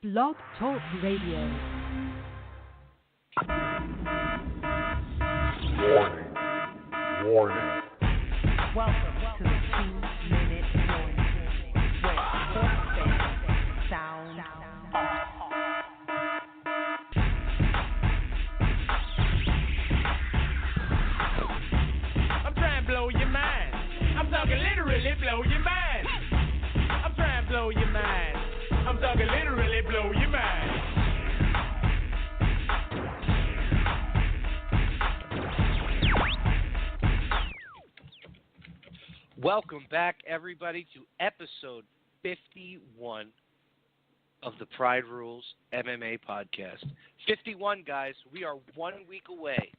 Blog Talk Radio. Warning. Warning. Welcome to the 2-minute warning, where sports fans sound off. I'm trying to blow your mind. I'm talking literally blow your mind. I'm trying to blow your mind. I'm talking literally blow your mind. Welcome back, everybody, to episode 51 of the Pride Rules MMA podcast. 51, guys. We are 1 week away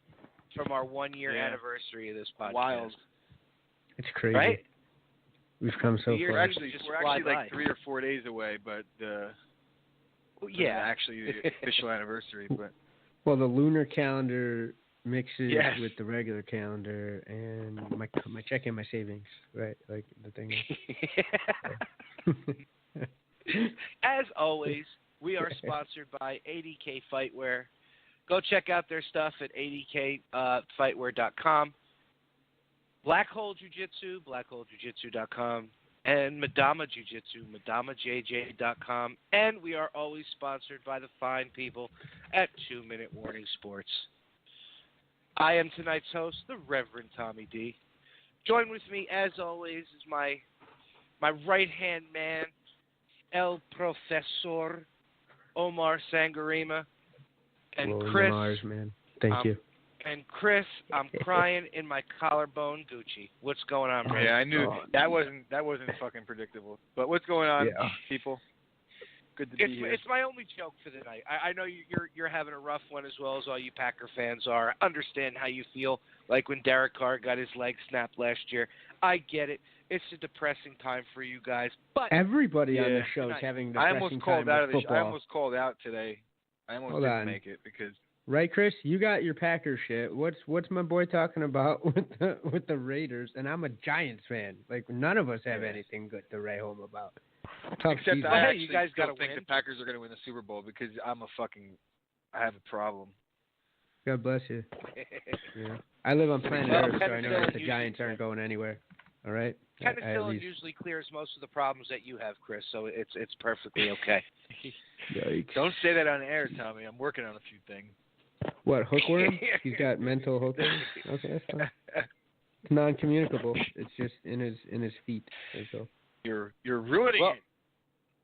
from our 1 year anniversary of this podcast. Wild. It's crazy. Right? We've come so Years far. We're actually Just fly by. like 3 or 4 days away, but Yeah. actually the official anniversary. But Well, the lunar calendar mixes Yes. with the regular calendar, and my check and my savings, right? Like the thing. As always, we are sponsored by ADK Fightwear. Go check out their stuff at adkfightwear.com. Black Hole Jiu-Jitsu, blackholejujitsu.com, and Madama Jiu-Jitsu, madamajj.com. And we are always sponsored by the fine people at 2 Minute Warning Sports. I am tonight's host, the Reverend Tommy D. Joined with me, as always, is my right-hand man, El Professor Omar Sangarima, and Blowing Chris. the Mars, man. Thank you. And Chris, I'm crying in my collarbone Gucci. What's going on, bro? yeah, I knew that wasn't fucking predictable. But what's going on, people? Good to be here. It's my only joke for the night. I know you're having a rough one as well as all you Packer fans are. I understand how you feel, like when Derek Carr got his leg snapped last year. I get it. It's a depressing time for you guys. But Everybody on the show is tonight. having I depressing almost called time out with of football. I almost called out today. I almost Hold didn't on. make it because Right, Chris? You got your Packer shit. What's my boy talking about with the Raiders? And I'm a Giants fan. Like, none of us have anything good to write home about. Tough except season. I Hey, actually you guys don't gotta think win. the Packers are going to win the Super Bowl because I have a problem. God bless you. Yeah. I live on planet Well, Earth, so I know that the penicillin Giants aren't going anywhere. All right? I at penicillin least- usually clears most of the problems that you have, Chris, so it's perfectly okay. Yikes. Don't say that on air, Tommy. I'm working on a few things. What, hookworm? He's got mental hookworm? Okay, that's fine. It's non-communicable. It's just in his feet. That's all. You're ruining Well-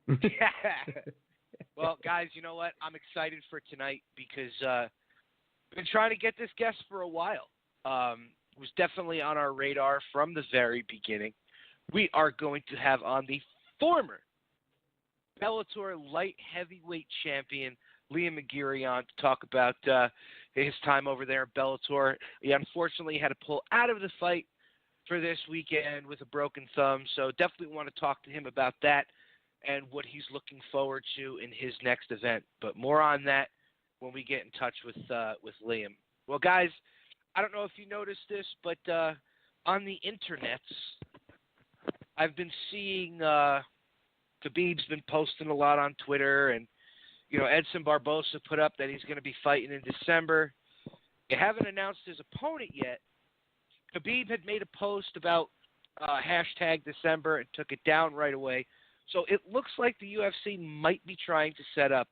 it. Well, guys, you know what? I'm excited for tonight because I've been trying to get this guest for a while. It was definitely on our radar from the very beginning. We are going to have on the former Bellator light heavyweight champion, Liam McGeary, on to talk about his time over there in Bellator. He unfortunately had to pull out of the fight for this weekend with a broken thumb, so definitely want to talk to him about that and what he's looking forward to in his next event. But more on that when we get in touch with Liam. Well, guys, I don't know if you noticed this, but on the internets, I've been seeing Khabib's been posting a lot on Twitter, and Edson Barbosa put up that he's going to be fighting in December. They haven't announced his opponent yet. Khabib had made a post about hashtag December and took it down right away. So it looks like the UFC might be trying to set up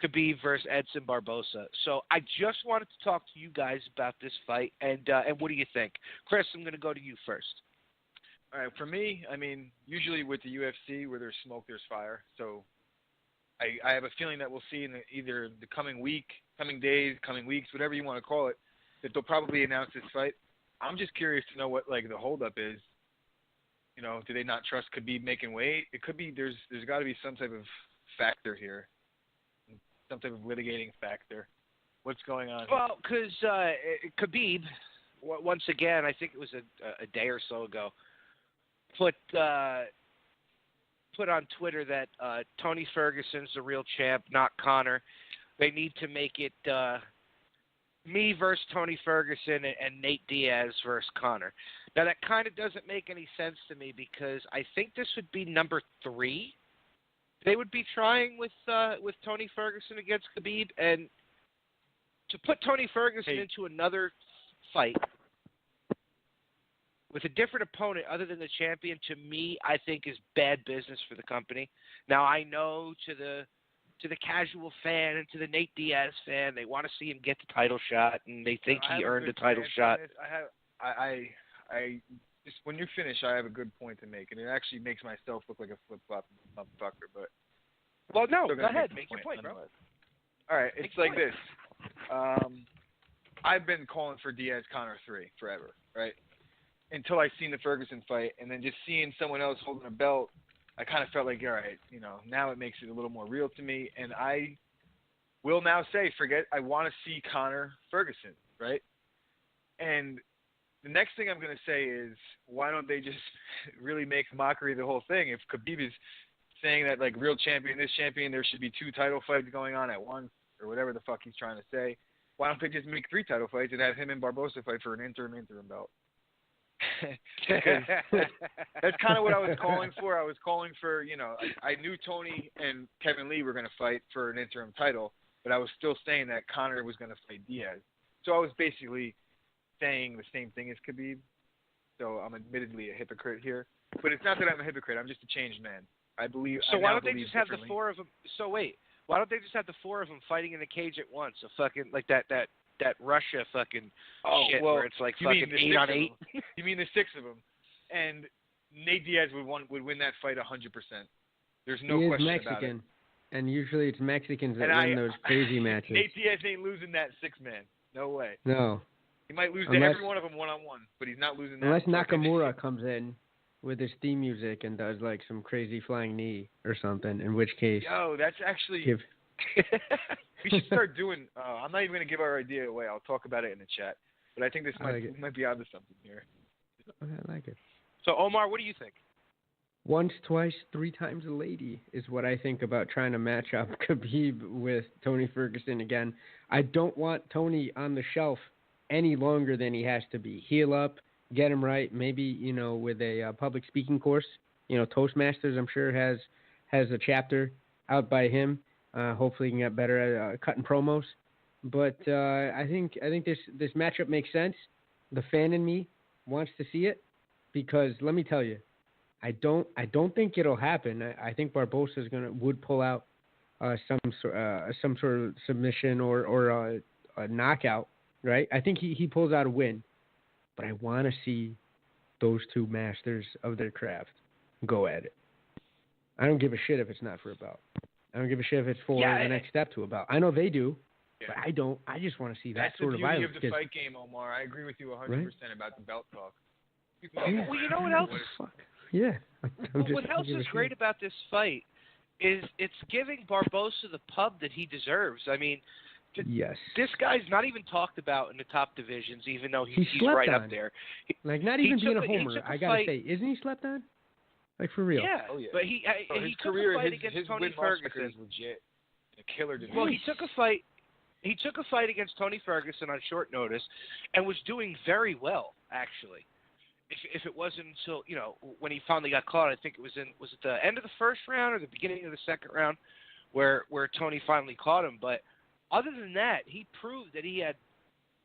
Khabib versus Edson Barbosa. So I just wanted to talk to you guys about this fight, and what do you think? Chris, I'm going to go to you first. All right, for me, I mean, usually with the UFC, where there's smoke, there's fire. So I have a feeling that we'll see in either the coming week, coming days, coming weeks, whatever you want to call it, that they'll probably announce this fight. I'm just curious to know what the holdup is. Do they not trust Khabib making weight? It could be there's got to be some type of factor here, some type of litigating factor. What's going on? Well, because Khabib, once again, I think it was a day or so ago, put on Twitter that Tony Ferguson's the real champ, not Conor. They need to make it me versus Tony Ferguson and Nate Diaz versus Conor. Now, that kind of doesn't make any sense to me because I think this would be number 3 they would be trying with Tony Ferguson against Khabib, and to put Tony Ferguson into another fight with a different opponent other than the champion, to me, I think is bad business for the company. Now, I know to the casual fan and to the Nate Diaz fan, they want to see him get the title shot, and they think he earned a title shot. I just when you finish, I have a good point to make, and it actually makes myself look like a flip-flop motherfucker. But well, no, go ahead, make your point, bro. All right, it's like this. I've been calling for Diaz Conor 3 forever, right? Until I seen the Ferguson fight, and then just seeing someone else holding a belt, I kind of felt like, all right, now it makes it a little more real to me, and I will now say, I want to see Conor Ferguson, right? And the next thing I'm going to say is, why don't they just really make mockery of the whole thing? If Khabib is saying that, like, real champion, this champion, there should be 2 title fights going on at once, or whatever the fuck he's trying to say, why don't they just make 3 title fights and have him and Barbosa fight for an interim belt? That's kind of what I was calling for. I was calling for, I knew Tony and Kevin Lee were going to fight for an interim title, but I was still saying that Conor was going to fight Diaz. So I was basically saying the same thing as Khabib. So I'm admittedly a hypocrite here. But it's not that I'm a hypocrite. I'm just a changed man. I believe. So why don't they just have the 4 of them? So wait, why don't they just have the 4 of them fighting in a cage at once? So fucking like that Russia fucking shit where it's like fucking 8 on 8. You mean the 6 of them? And Nate Diaz would win that fight 100%. There's no question Mexican, about it. And usually it's Mexicans that win those crazy matches. Nate Diaz ain't losing that 6-man. No way. No. He might lose to every one of them one-on-one, but he's not losing that. Unless Nakamura comes in with his theme music and does like some crazy flying knee or something, in which case... Yo, that's actually... We should start doing... I'm not even going to give our idea away. I'll talk about it in the chat. But I think this might be onto something here. I like it. So, Omar, what do you think? Once, twice, 3 times a lady is what I think about trying to match up Khabib with Tony Ferguson again. I don't want Tony on the shelf any longer than he has to be. Heal up, get him right, maybe, with a public speaking course. Toastmasters, I'm sure, has a chapter out by him. Hopefully he can get better at cutting promos. But I think this matchup makes sense. The fan in me wants to see it because, let me tell you, I don't think it'll happen. I think Barbosa would pull out some sort of submission or a knockout, right? I think he pulls out a win, but I want to see those 2 masters of their craft go at it. I don't give a shit if it's not for a belt. I don't give a shit if it's for the next step to a belt. I know they do, but I don't. I just want to see that sort of violence. That's the beauty of the fight game, Omar. I agree with you 100% about the belt talk. Well, you know what else? Yeah. What else is great about this fight is it's giving Barbosa the pub that he deserves. I mean, yes. This guy's not even talked about in the top divisions, even though he's right up there. Not even being a homer, I gotta say, isn't he slept on? Like for real? Yeah. Oh, yeah. But he took a fight against Tony Ferguson. Is legit. A killer division. Well, he took a fight against Tony Ferguson on short notice, and was doing very well actually. If it wasn't until, when he finally got caught, I think was it the end of the first round or the beginning of the second round where Tony finally caught him. But other than that, he proved that he had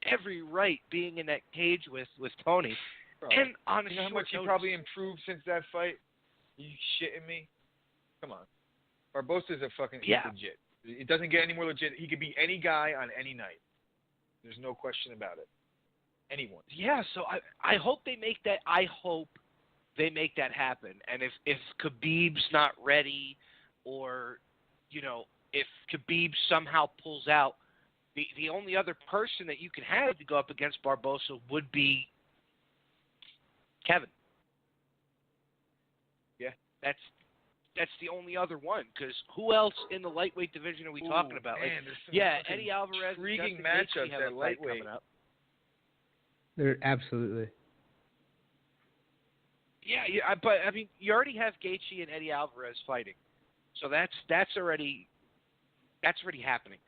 every right being in that cage with Tony. Bro, and on you know how much he probably improved since that fight? You shitting me? Come on. Barbosa's a fucking legit. It doesn't get any more legit. He could be any guy on any night. There's no question about it. Anyone. Yeah, so I hope they make that. I hope they make that happen. And if Khabib's not ready, or if Khabib somehow pulls out, the only other person that you can have to go up against Barbosa would be Kevin. Yeah, that's the only other one. Because who else in the lightweight division are we talking about? Man, Eddie Alvarez, intriguing matchups at lightweight. Coming up. They're absolutely. Yeah, but I mean, you already have Gaethje and Eddie Alvarez fighting, so that's already happening.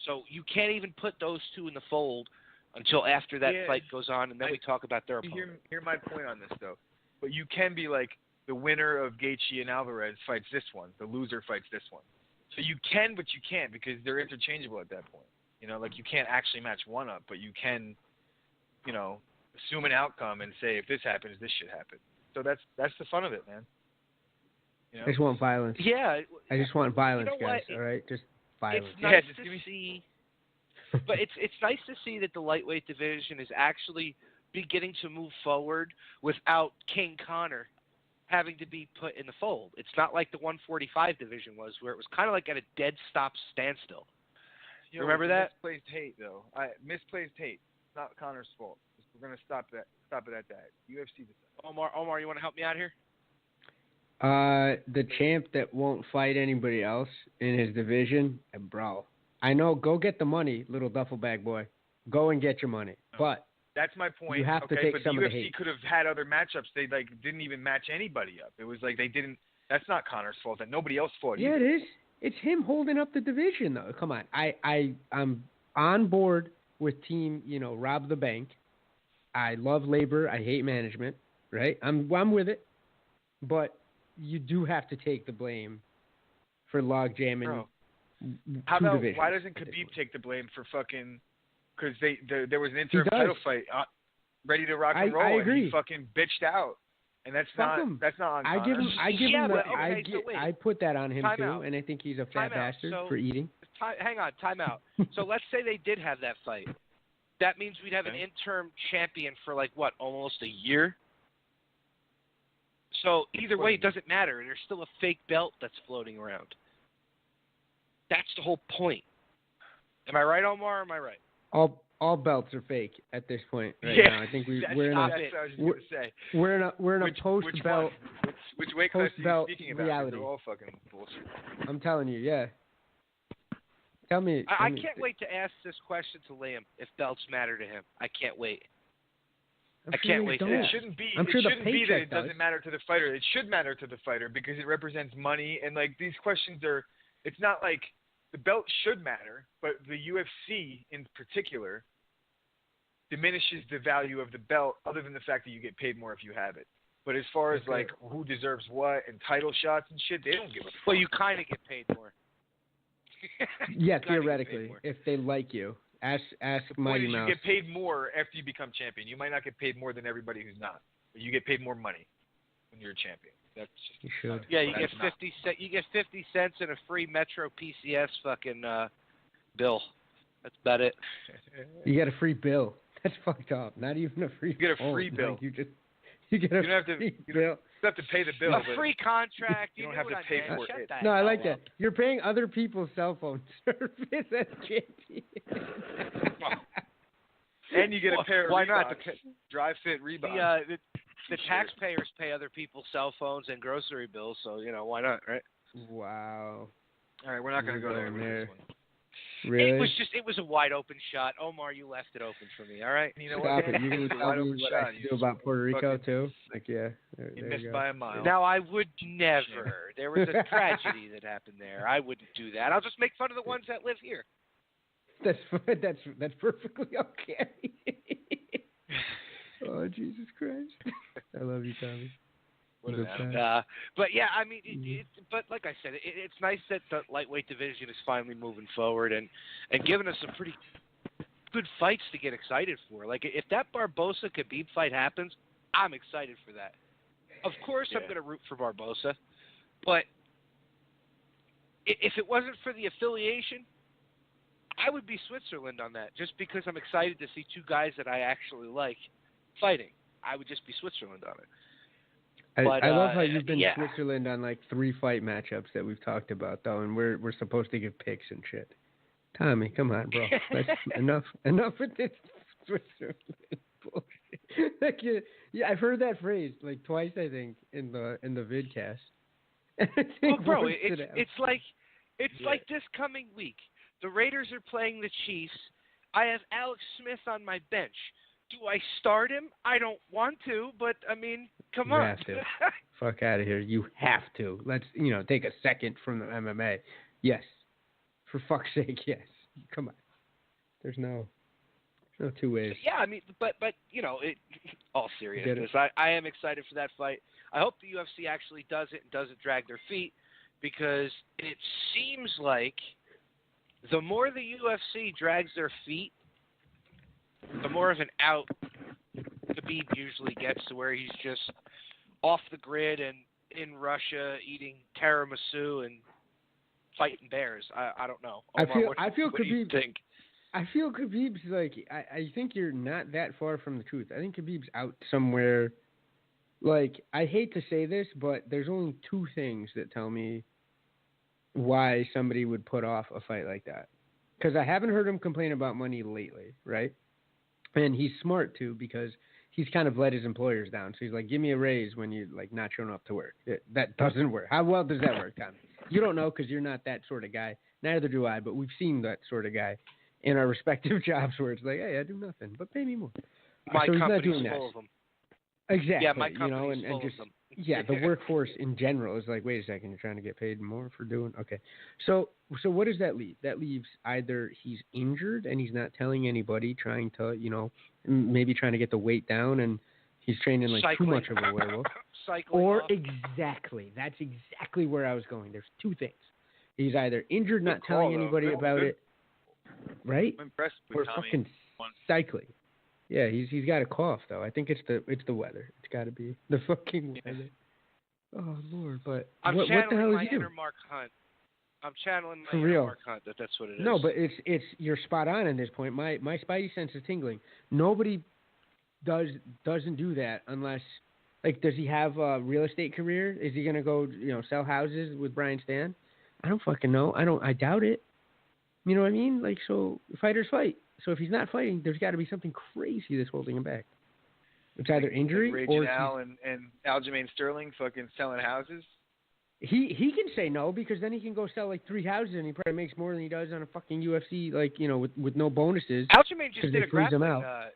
So you can't even put those 2 in the fold until after that fight goes on, and then we talk about their opponent. Hear my point on this though. But you can be like, the winner of Gaethje and Alvarez fights this one. The loser fights this one. So you can, but you can't because they're interchangeable at that point. You know, like you can't actually match one up, but you can, you know, assume an outcome and say if this happens, this should happen. So that's the fun of it, man. You know? I just want violence. Yeah. I just want violence, you know guys. what? All right, just violence. It's nice to see, but it's nice to see that the lightweight division is actually beginning to move forward without King Connor having to be put in the fold. It's not like the 145 division was, where it was kind of like at a dead stop standstill. You remember that? Misplaced hate, though. Misplaced hate. It's not Connor's fault. We're gonna stop it at that. UFC decides. Omar, you want to help me out here? The champ that won't fight anybody else in his division, bro. I know. Go get the money, little duffel bag boy. Go and get your money. But that's my point. You have to take some the of the UFC hate. could have had other matchups. They didn't even match anybody up. It was like they didn't. That's not Connor's fault. That nobody else fought. Yeah, either. it is. It's him holding up the division, though. Come on. I'm on board with team. Rob the bank. I love labor. I hate management. Right. I'm with it. But you do have to take the blame for log jamming. Bro, how about why doesn't Khabib take the blame for fucking? Because there was an interim title fight ready to rock and roll, I agree. and he fucking bitched out, and that's not on Conor. I put that on him time too, out. and I think he's a fat bastard So, for eating. Hang on, time out. So let's say they did have that fight. That means we'd have an interim champion for almost a year. So either way, it doesn't matter. There's still a fake belt that's floating around. That's the whole point. Am I right, Omar, or am I right? All belts are fake at this point now. I think we're in a post belt. Which weight class are you speaking about? Reality. They're all fucking bullshit. I'm telling you, yeah. Tell me. I can't wait to ask this question to Liam if belts matter to him. I can't wait. I can't wait. It shouldn't be. I'm sure it shouldn't be that it does. doesn't matter to the fighter. It should matter to the fighter because it represents money. And these questions are. It's not like the belt should matter, but the UFC in particular diminishes the value of the belt, other than the fact that you get paid more if you have it. But as far as who deserves what and title shots and shit, they don't give a fuck. Well, you kind of get paid more. Yeah, theoretically, if they like you. Ask Mighty Mouse. You get paid more after you become champion. You might not get paid more than everybody who's not, but you get paid more money when you're a champion. That's just you should. Yeah, you get 50 cents. You get 50 cents and a free Metro PCS fucking bill. That's about it. You get a free bill. That's fucked up. Not even a free. You get a free bill. You get a free bill. You have to pay the bill. A free contract. You don't have to pay for it. No, I like that. You're paying other people's cell phone service as champion. And you get a pair of why Reeboks, not? dry fit Reeboks. The taxpayers pay other people's cell phones and grocery bills, so why not, right? Wow. All right, we're not going to go there with this one. Really? It was a wide open shot. Omar, you left it open for me, all right? You know Stop what? it. You can tell me what I should do about Puerto Rico, too? You missed by a mile. Now, I would never. There was a tragedy that happened there. I wouldn't do that. I'll just make fun of the ones that live here. That's perfectly okay. Oh, Jesus Christ. I love you, Tommy. What an but yeah, I mean, but like I said, it's nice that the lightweight division is finally moving forward and giving us some pretty good fights to get excited for. Like, if that Barbosa-Khabib fight happens, I'm excited for that. Of course, I'm going to root for Barbosa, but if it wasn't for the affiliation, I would be Switzerland on that, just because I'm excited to see two guys that I actually like fighting. I would just be Switzerland on it. I love how you've been Switzerland on 3 fight matchups that we've talked about, though, and we're supposed to give picks and shit. Tommy, come on, bro. Enough with this Switzerland bullshit. I've heard that phrase twice, I think, in the vidcast. Well, bro, it's like this coming week. The Raiders are playing the Chiefs. I have Alex Smith on my bench. Do I start him? I don't want to, but I mean, come on. You have to. Fuck out of here. You have to. Let's, take a second from the MMA. Yes. For fuck's sake, yes. Come on. There's no. No two ways. Yeah, I mean, but all seriousness, I am excited for that fight. I hope the UFC actually does it and doesn't drag their feet, because it seems like the more the UFC drags their feet, the more of an out Khabib usually gets, to where he's just off the grid and in Russia eating tiramisu and fighting bears. I don't know. Omar, I feel what do you Khabib. think? I feel Khabib's like, I think you're not that far from the truth. I think Khabib's out somewhere. Like, I hate to say this, but there's only two things that tell me why somebody would put off a fight like that. Because I haven't heard him complain about money lately, right? And he's smart, too, because he's kind of let his employers down. So he's like, give me a raise when you're, like, not showing up to work. That doesn't work. How well does that work, Tommy? You don't know because you're not that sort of guy. Neither do I, but we've seen that sort of guy in our respective jobs where it's like, hey, I do nothing, but pay me more. My so he's not company's doing full that. of them. Exactly. Yeah, my company's and full just, of them. yeah, the workforce in general is like, wait a second, you're trying to get paid more for doing, okay. So what does that leave? That leaves either he's injured and he's not telling anybody, trying to, maybe trying to get the weight down, and he's training like Cycling. too much of a werewolf. Cycling Or off. exactly, that's exactly where I was going. There's two things. He's either injured, not Good call, telling though. anybody Good- about good. it, right? I'm impressed Or with Tommy. fucking cycling. Yeah, he's got a cough though. I think it's the weather. It's got to be the fucking weather. Oh Lord, but I'm what the channeling hell is my he doing? inner Mark Hunt. I'm channeling my For inner real. Mark Hunt. That's what it is. No, but it's you're spot on in this point. My spidey sense is tingling. Nobody doesn't do that unless, like, does he have a real estate career? Is he gonna go sell houses with Brian Stan? I don't fucking know. I doubt it. You know what I mean? Like, so fighters fight. So if he's not fighting, there's got to be something crazy that's holding him back. It's either injury like or Al and Aljamain Sterling fucking selling houses. he can say no, because then he can go sell like 3 houses and he probably makes more than he does on a fucking UFC, like, with no bonuses. Aljamain just 'cause did they a freeze him grappling. out.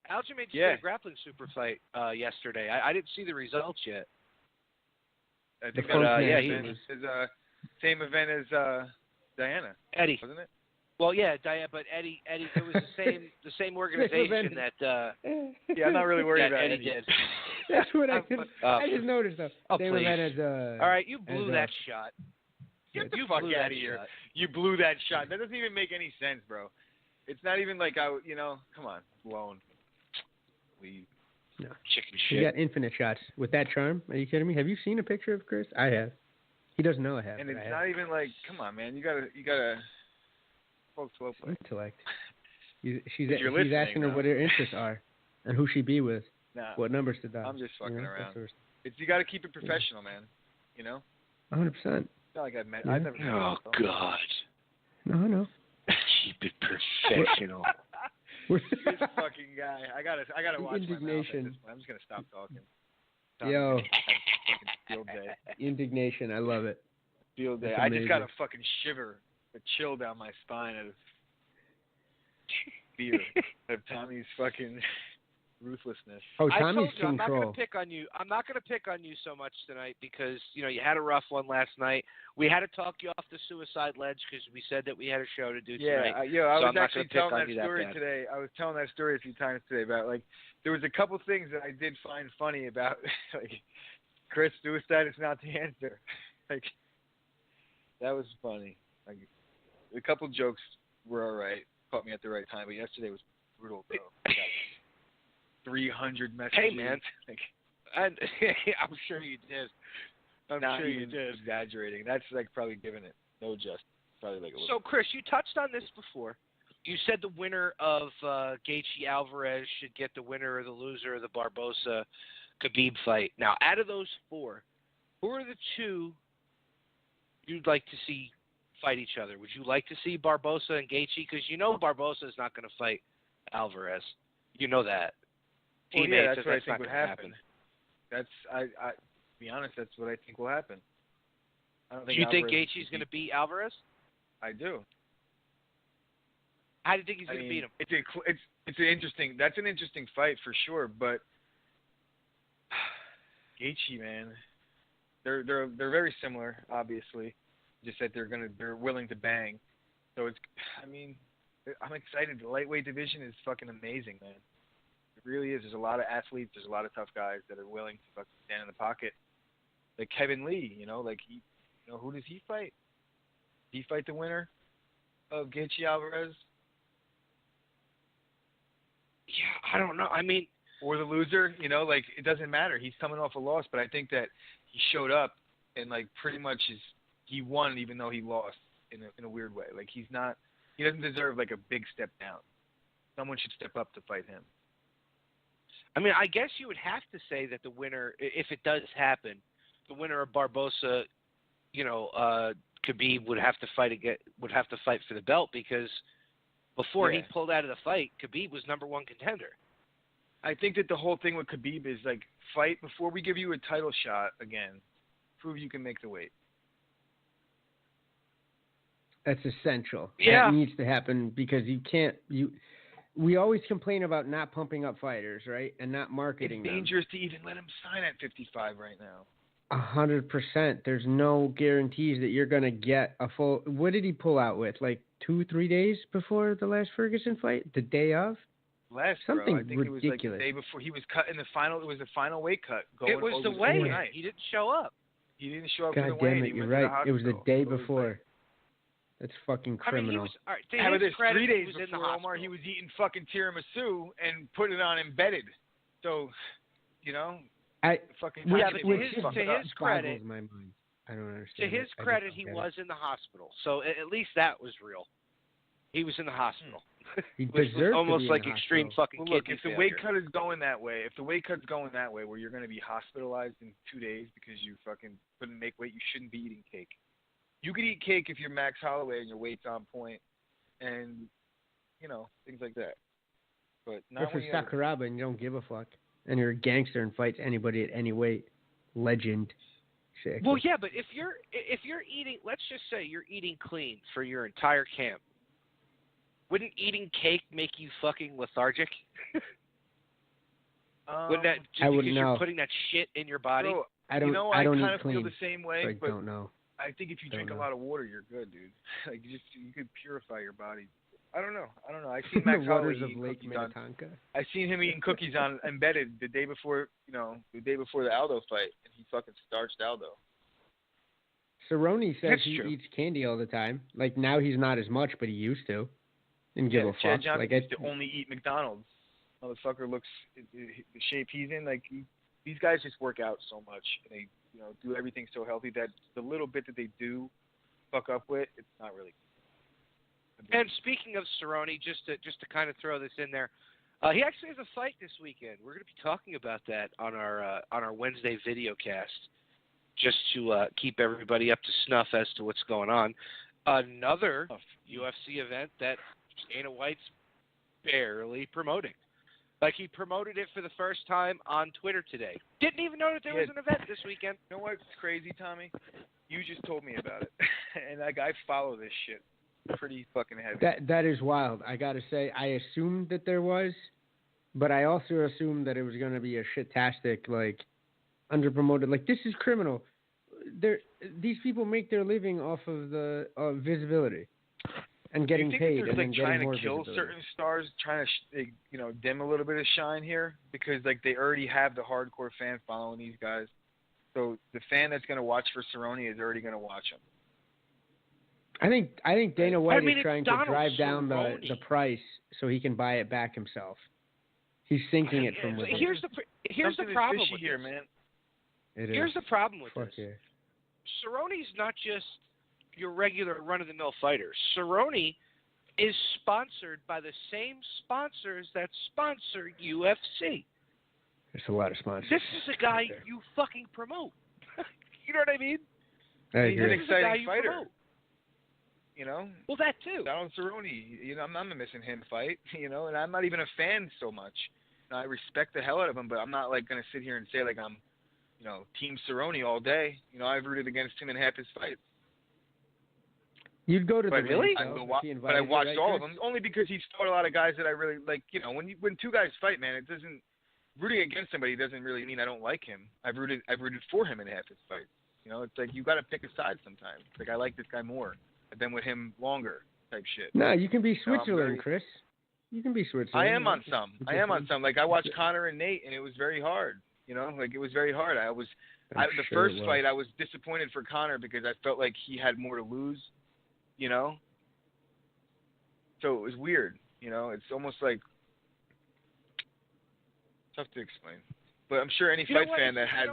Aljamain just Yeah. did a grappling super fight yesterday. I didn't see the results yet. I think The that first yeah, match he was- is same event as Diana, Eddie. wasn't it? Well, yeah, Diane, but Eddie, it was the same organization that Yeah, I'm not really worried that about Eddie Eddie. did. That's what I Oh, just noticed though. oh, They were please. met as a. All right, you blew as that shot. Get the You fuck blew out that of here. shot. You blew that shot. That doesn't even make any sense, bro. It's not even like come on, blown. No. Chicken He shit. got infinite shots with that charm. Are you kidding me? Have you seen a picture of Chris? I have. He doesn't know I have. And but it's I have. not even like, come on, man. You gotta folks slow play. Intellect. She's If you're listening, asking her though. what her interests are and who she be with, Nah, what numbers to dial. I'm just fucking that around. sort of You gotta keep it professional, man. You know? 100%. It's not like I've Yeah. never met Oh myself. God. No. Keep it professional. We're This fucking guy. I gotta watch indignation. my mouth at this point. I'm just gonna stop talking. Yo, Fucking field day. indignation. I love it. Field day. That's I just got a amazing. fucking shiver, a chill down my spine out of fear of Tommy's fucking ruthlessness. Oh, I Tommy's told you, I'm not control. going to pick on you. I'm not going to pick on you so much tonight because you had a rough one last night. We had to talk you off the suicide ledge because we said that we had a show to do tonight. I So was I'm not actually gonna pick telling on that you that story bad. today. I was telling that story a few times today about, like, there was a couple things that I did find funny about, like, Chris, suicide is not the answer. Like, that was funny. Like, a couple jokes were all right, caught me at the right time, but yesterday was brutal, bro. I got 300 messages. Hey, man. Like, And I'm sure you did. I'm not sure you even did. exaggerating. That's, like, probably giving it no justice. Probably like a little. So, Chris, you touched on this before. You said the winner of Gaethje Alvarez should get the winner or the loser of the Barbosa Khabib fight. Now, out of those 4, who are the 2 you'd like to see fight each other? Would you like to see Barbosa and Gaethje? Because Barbosa is not going to fight Alvarez. You know that. Well, Teammates, yeah, that's what I not think would gonna happen. That's to be honest, that's what I think will happen. I don't Do think you think Alvarez Gaethje's going to beat Alvarez? I do. How do you think he's I going to mean, beat him? it's an interesting. That's an interesting fight for sure. But Gaethje, man, they're very similar, obviously. Just that they're willing to bang. So it's. I mean, I'm excited. The lightweight division is fucking amazing, man. It really is. There's a lot of athletes. There's a lot of tough guys that are willing to fucking stand in the pocket. Like Kevin Lee, who does he fight? Did he fight the winner of Gaethje Alvarez? Yeah, I don't know. I mean, or the loser, it doesn't matter. He's coming off a loss, but I think that he showed up and pretty much he won even though he lost in a weird way. He doesn't deserve a big step down. Someone should step up to fight him. I mean, I guess you would have to say that the winner, if it does happen, the winner of Barbosa, Khabib would have to fight for the belt, because before he pulled out of the fight, Khabib was number one contender. I think that the whole thing with Khabib is fight before we give you a title shot again. Prove you can make the weight. That's essential. Yeah. That needs to happen, because we always complain about not pumping up fighters, right? And not marketing them. It's dangerous to even let him sign at 55 right now. 100%. There's no guarantees that you're going to get a full... What did he pull out with? 2-3 days before the last Ferguson fight? The day of? Something I think ridiculous. It was the day before. He was cut in the final. It was the final weight cut. It was the weigh-in. He didn't show up. He didn't show up God for the weigh-in. damn it, you're right. It was the day before. That's fucking criminal. I mean, 3 days before, Omar, he was eating fucking tiramisu and putting it on embedded. So, to his credit, my mind. I don't understand. To his credit, he was in the hospital. So at least that was real. He was in the hospital. He deserved almost to be like in the extreme hospital. fucking Look, kidney if the failure. weight cut is going that way, where you're going to be hospitalized in 2 days because you fucking couldn't make weight, you shouldn't be eating cake. You could eat cake if you're Max Holloway and your weight's on point, and things like that. But not if you're Sakuraba and you don't give a fuck, and you're a gangster and fights anybody at any weight, legend. Shit. Well, yeah, but if you're eating, let's just say you're eating clean for your entire camp, wouldn't eating cake make you fucking lethargic? Wouldn't that just I because wouldn't you're know. putting that shit in your body? Bro, I don't I kind eat of clean, feel the same way, so I but don't know. I think if you drink a lot of water, you're good, dude. You could purify your body. I don't know. I seen Max the Holloway waters of eating Lake cookies on. Minnetonka. I seen him eating cookies on embedded the day before the Aldo fight, and he fucking starched Aldo. Cerrone says That's he true. eats candy all the time. Now he's not as much, but he used to. Didn't give a fuck. Chad Johnson used to only eat McDonald's. Motherfucker looks the shape he's in. These guys just work out so much, and they do everything so healthy that the little bit that they do fuck up with, it's not really. And speaking of Cerrone, just to kind of throw this in there, he actually has a fight this weekend. We're going to be talking about that on our Wednesday video cast, just to keep everybody up to snuff as to what's going on. Another UFC event that Dana White's barely promoting. He promoted it for the first time on Twitter today. Didn't even know that there was an event this weekend. You know what's crazy, Tommy? You just told me about it, and I follow this shit pretty fucking heavy. That is wild. I gotta say, I assumed that there was, but I also assumed that it was gonna be a shit-tastic, underpromoted. This is criminal. These people make their living off of the visibility and getting paid, and then getting more visibility. Trying to kill certain stars, trying to dim a little bit of shine here, because they already have the hardcore fan following these guys. So the fan that's going to watch for Cerrone is already going to watch him. I think Dana White is trying to Donald drive down Cerrone. the price so he can buy it back himself. He's sinking it from within. Here's the problem fishy with here, this. man. Here's the problem with Fuck this. yeah. Cerrone's not just your regular run-of-the-mill fighter. Cerrone is sponsored by the same sponsors that sponsor UFC. There's a lot of sponsors. This is a guy you fucking promote. You know what I mean? I He's agree. an exciting fighter. Promote. Well, that too. Donald Cerrone, I'm not missing him fight, and I'm not even a fan so much. I respect the hell out of him, but I'm not going to sit here and say I'm, Team Cerrone all day. I've rooted against him in half his fights. You'd go to But the really, ring, but I watched all of them only because he's fought a lot of guys that I really like. When two guys fight, man, it doesn't rooting against somebody doesn't really mean I don't like him. I've rooted for him in half his fights. It's you got to pick a side sometimes. I like this guy more. I've been with him longer. type shit. No, you can be No, I'm Switzerland, very- Chris. You can be Switzerland. I am on some. Like I watched Conor and Nate, and it was very hard. You know, like it was very hard. The first fight, I was disappointed for Conor because I felt like he had more to lose. You know. So it was weird. You know, it's almost like tough to explain. But I'm sure any fight fan that has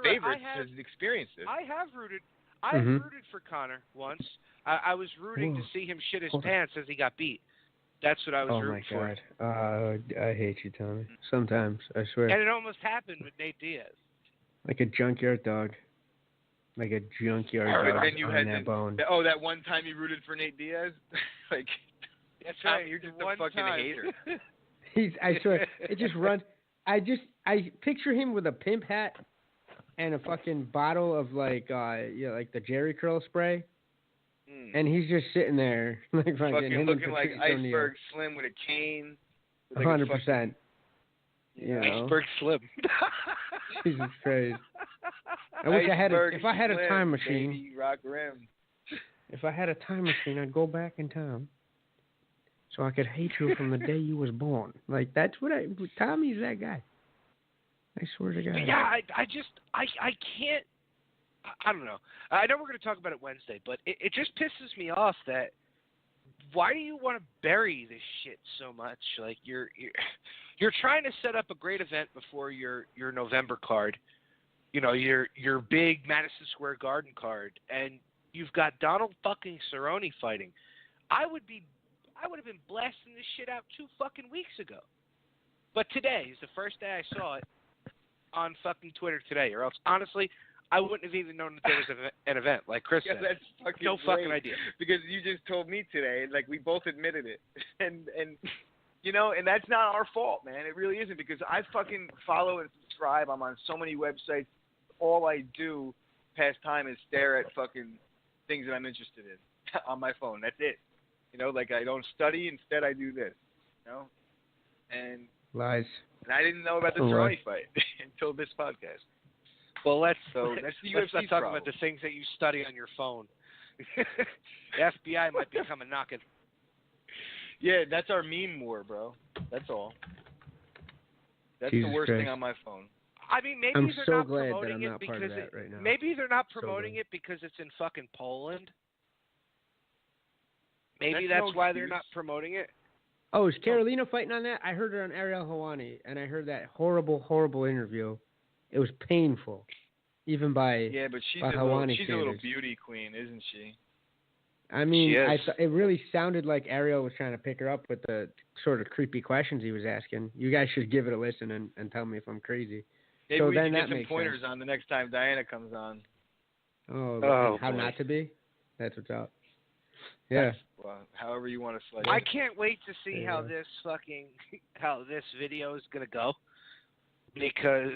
favorites has experienced it. I have rooted for Conor once. I was rooting to see him shit his pants as he got beat. That's what I was rooting for. Oh my God. I hate you, Tommy. Sometimes, I swear. And it almost happened with Nate Diaz. Like a junkyard dog. Like a junkyard dog then you on had that bone. That one time you rooted for Nate Diaz? Like, that's Tommy, right. you're just a fucking hater. I swear, it just runs. I picture him with a pimp hat and a fucking bottle of like the Jerry Curl spray. And he's just sitting there, like fucking looking like Iceberg Slim with a cane. 100%. You know? Iceberg Slim. Jesus Christ! I wish if I had a time machine. Baby, rock rim. If I had a time machine, I'd go back in time, so I could hate you from the day you was born. Like that's what Tommy's that guy. I swear to God. Yeah, I can't. I don't know. I know we're going to talk about it Wednesday, but it just pisses me off that why do you want to bury this shit so much? Like you're trying to set up a great event before your November card, you know, your big Madison Square Garden card, and you've got Donald fucking Cerrone fighting. I would have been blasting this shit out 2 fucking weeks ago, but today is the first day I saw it on fucking Twitter today, or else honestly, I wouldn't have even known that there was an event, like Chris said. That's fucking no great, fucking idea. Because you just told me today, like we both admitted it, and you know, and that's not our fault, man. It really isn't because I fucking follow and subscribe. I'm on so many websites. All I do past time is stare at fucking things that I'm interested in on my phone. That's it. You know, like I don't study. Instead, I do this. You know, and lies. And I didn't know about the Cerrone fight until this podcast. Well, that's the let's not UFC talk problem. about the things that you study on your phone. The FBI might be coming knocking. Yeah, that's our meme war, bro. That's all. That's Jesus the worst Christ. thing on my phone. I mean, maybe I'm they're so not glad that promoting I'm it not because part of that right now. maybe they're not So promoting glad. it because it's in fucking Poland. Maybe That's that's no why excuse. they're not promoting it. Oh, is Carolina fighting on that? I heard her on Ariel Helwani, and I heard that horrible, horrible interview. It was painful, even by but she's by a little standards. beauty queen, isn't she? I mean, She is. it really sounded like Ariel was trying to pick her up with the sort of creepy questions he was asking. You guys should give it a listen and tell me if I'm crazy. Maybe So we then can that get some makes pointers sense. on the next time Diana comes on. Oh, how boy. not to be? That's what's up. Yeah. Well, however you want to slice I it. can't wait to see how Yeah. this video is gonna go, because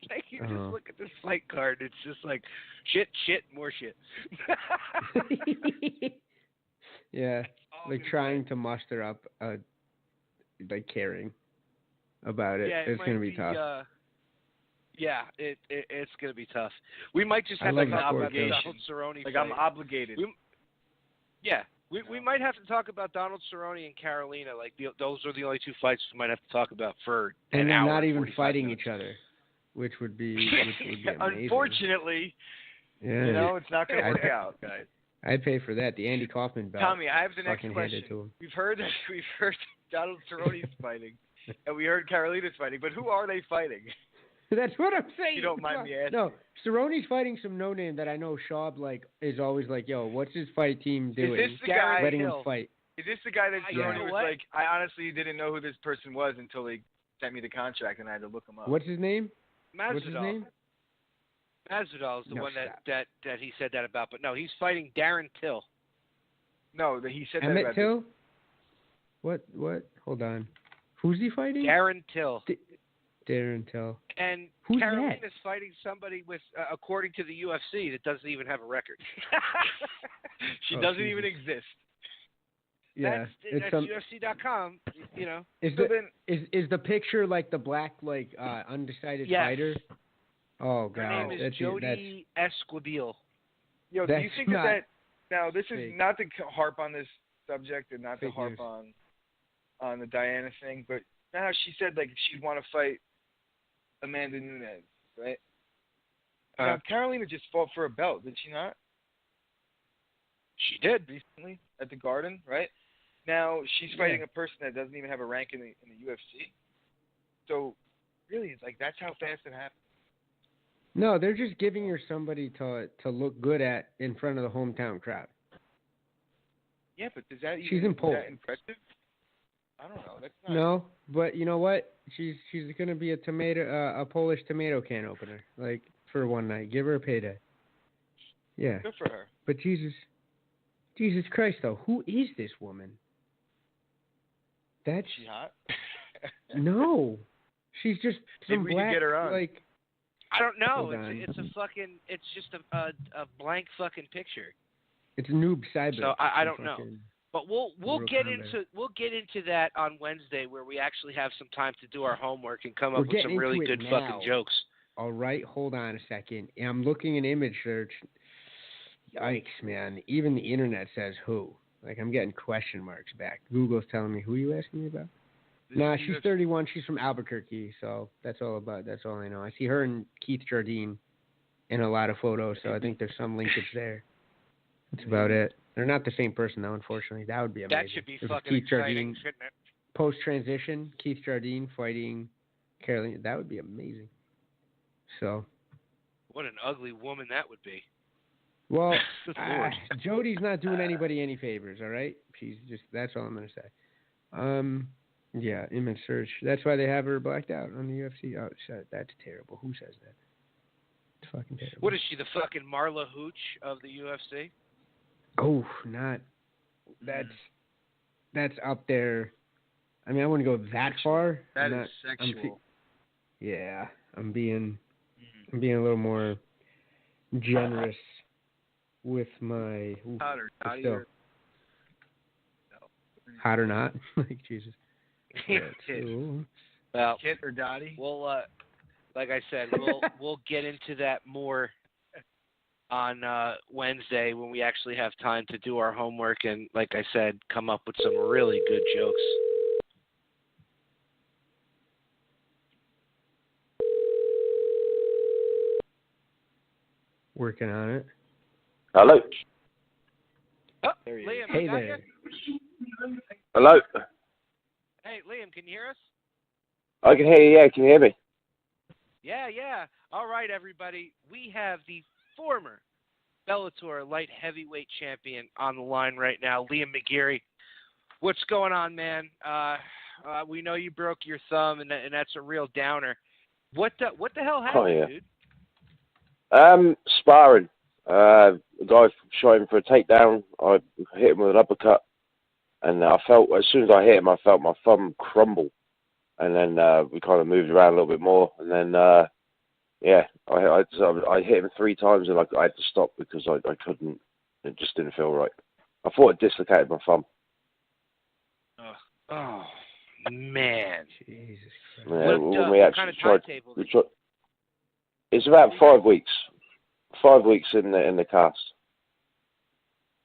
like you just Uh-huh. look at this fight card, it's just like shit, more shit. Yeah. Oh, Like good trying to muster up like caring about it. Yeah, It's might gonna be tough. Yeah, it's gonna be tough. We might just I have like to the talk about sport, the though. Donald Cerrone Like fight. I'm obligated. We might have to talk about Donald Cerrone and Carolina. Like those are the only 2 fights we might have to talk about for And an they're hour. not even 45 fighting minutes. each other, which would be amazing. Unfortunately, Yeah. you know, it's not going to work out, guys. I'd pay for that. The Andy Kaufman belt. Tommy, I have the next fucking question. handed to him. We've heard Donald Cerrone's fighting, and we heard Carolina's fighting, but who are they fighting? That's what I'm saying. You don't mind me asking. No, Cerrone's fighting some no-name that I know Schaub is always like, yo, what's his fight team doing? Is this the guy? Letting Hill. him fight. Is this the guy that You Cerrone know was what? like? I honestly didn't know who this person was until they sent me the contract, and I had to look him up. What's his name? What's his Masvidal. name? Masvidal is the No, one stop. that he said that about, but no, he's fighting Darren Till. No, he said that Emmett about Till? What? Hold on. Who's he fighting? Darren Till. Darren Till. And Who's Carolina's that? fighting somebody with, according to the UFC, that doesn't even have a record. She Oh, doesn't Jesus. even exist. Yeah. That's It's some. UFC.com. You know. Is So the then, is the picture like the black undecided Yes. fighter? Oh Her God, name is that's Jody Esquivel. yo, do you that's think not- that Now, this is Fake. not to harp on this subject and not to Fake harp news. on the Diana thing, but now she said like she'd want to fight Amanda Nunes, right? Now, Carolina just fought for a belt, did she not? She did. Recently at the Garden, right? Now she's fighting a person that doesn't even have a rank in the UFC. So really, it's like that's how fast it happened. No, they're just giving her somebody to look good at in front of the hometown crowd. Yeah, but does that She's even in is Poland. that impressive? I don't know. That's not. No, but you know what? She's gonna be a Polish tomato can opener, like for one night. Give her a payday. Yeah. Good for her. But Jesus Christ, though, who is this woman? That's Is she hot? no. She's just some Maybe we black, could get her on. like. I don't know. Hold on. It's just a blank fucking picture. It's Noob Cyber. So I don't know. But we'll Mortal get Kombat. into that on Wednesday, where we actually have some time to do our homework and come up We're with getting some really into it good now. fucking jokes. All right, hold on a second. I'm looking at image search. Yikes, man. Even the internet says who. Like, I'm getting question marks back. Google's telling me, who are you asking me about? Nah, she's 31. She's from Albuquerque, so that's all I know. I see her and Keith Jardine in a lot of photos, so I think there's some linkage there. That's about it. They're not the same person, though, unfortunately. That would be amazing. That should be If it was fucking Keith exciting, Jardine, shouldn't it? post-transition, Keith Jardine fighting Carolina. That would be amazing. So, What an ugly woman that would be. well, Lord. Jody's not doing anybody any favors, all right? She's just, that's all I'm going to say. Yeah, image search. That's why they have her blacked out on the UFC. Oh, shit, that's terrible. Who says that? It's fucking terrible. What is she, the fucking Marla Hooch of the UFC? Oh, not. That's up there. I mean, I wouldn't go that far. That is sexual. I'm being a little more generous with my. Hot or not? Still. Hot or not? Like, Jesus. Well, Kit or Dottie? We'll, like I said, we'll get into that more on Wednesday when we actually have time to do our homework and, like I said, come up with some really good jokes. Working on it. Hello. Oh, There he is. Liam, Hey you got there. you? Hello. Hey, Liam, can you hear us? I can hear you. Yeah, can you hear me? Yeah. All right, everybody. We have the former Bellator light heavyweight champion on the line right now, Liam McGeary. What's going on, man? We know you broke your thumb, and that's a real downer. What the hell happened, dude? Sparring. The guy shot him for a takedown. I hit him with an uppercut, and I felt, as soon as I hit him, I felt my thumb crumble. And then we kind of moved around a little bit more, and then I hit him 3 times, and I had to stop because I couldn't. It just didn't feel right. I thought it dislocated my thumb. Oh man! Jesus Christ. Yeah, What kind of timetable? It's about 5 weeks. 5 weeks in the cast.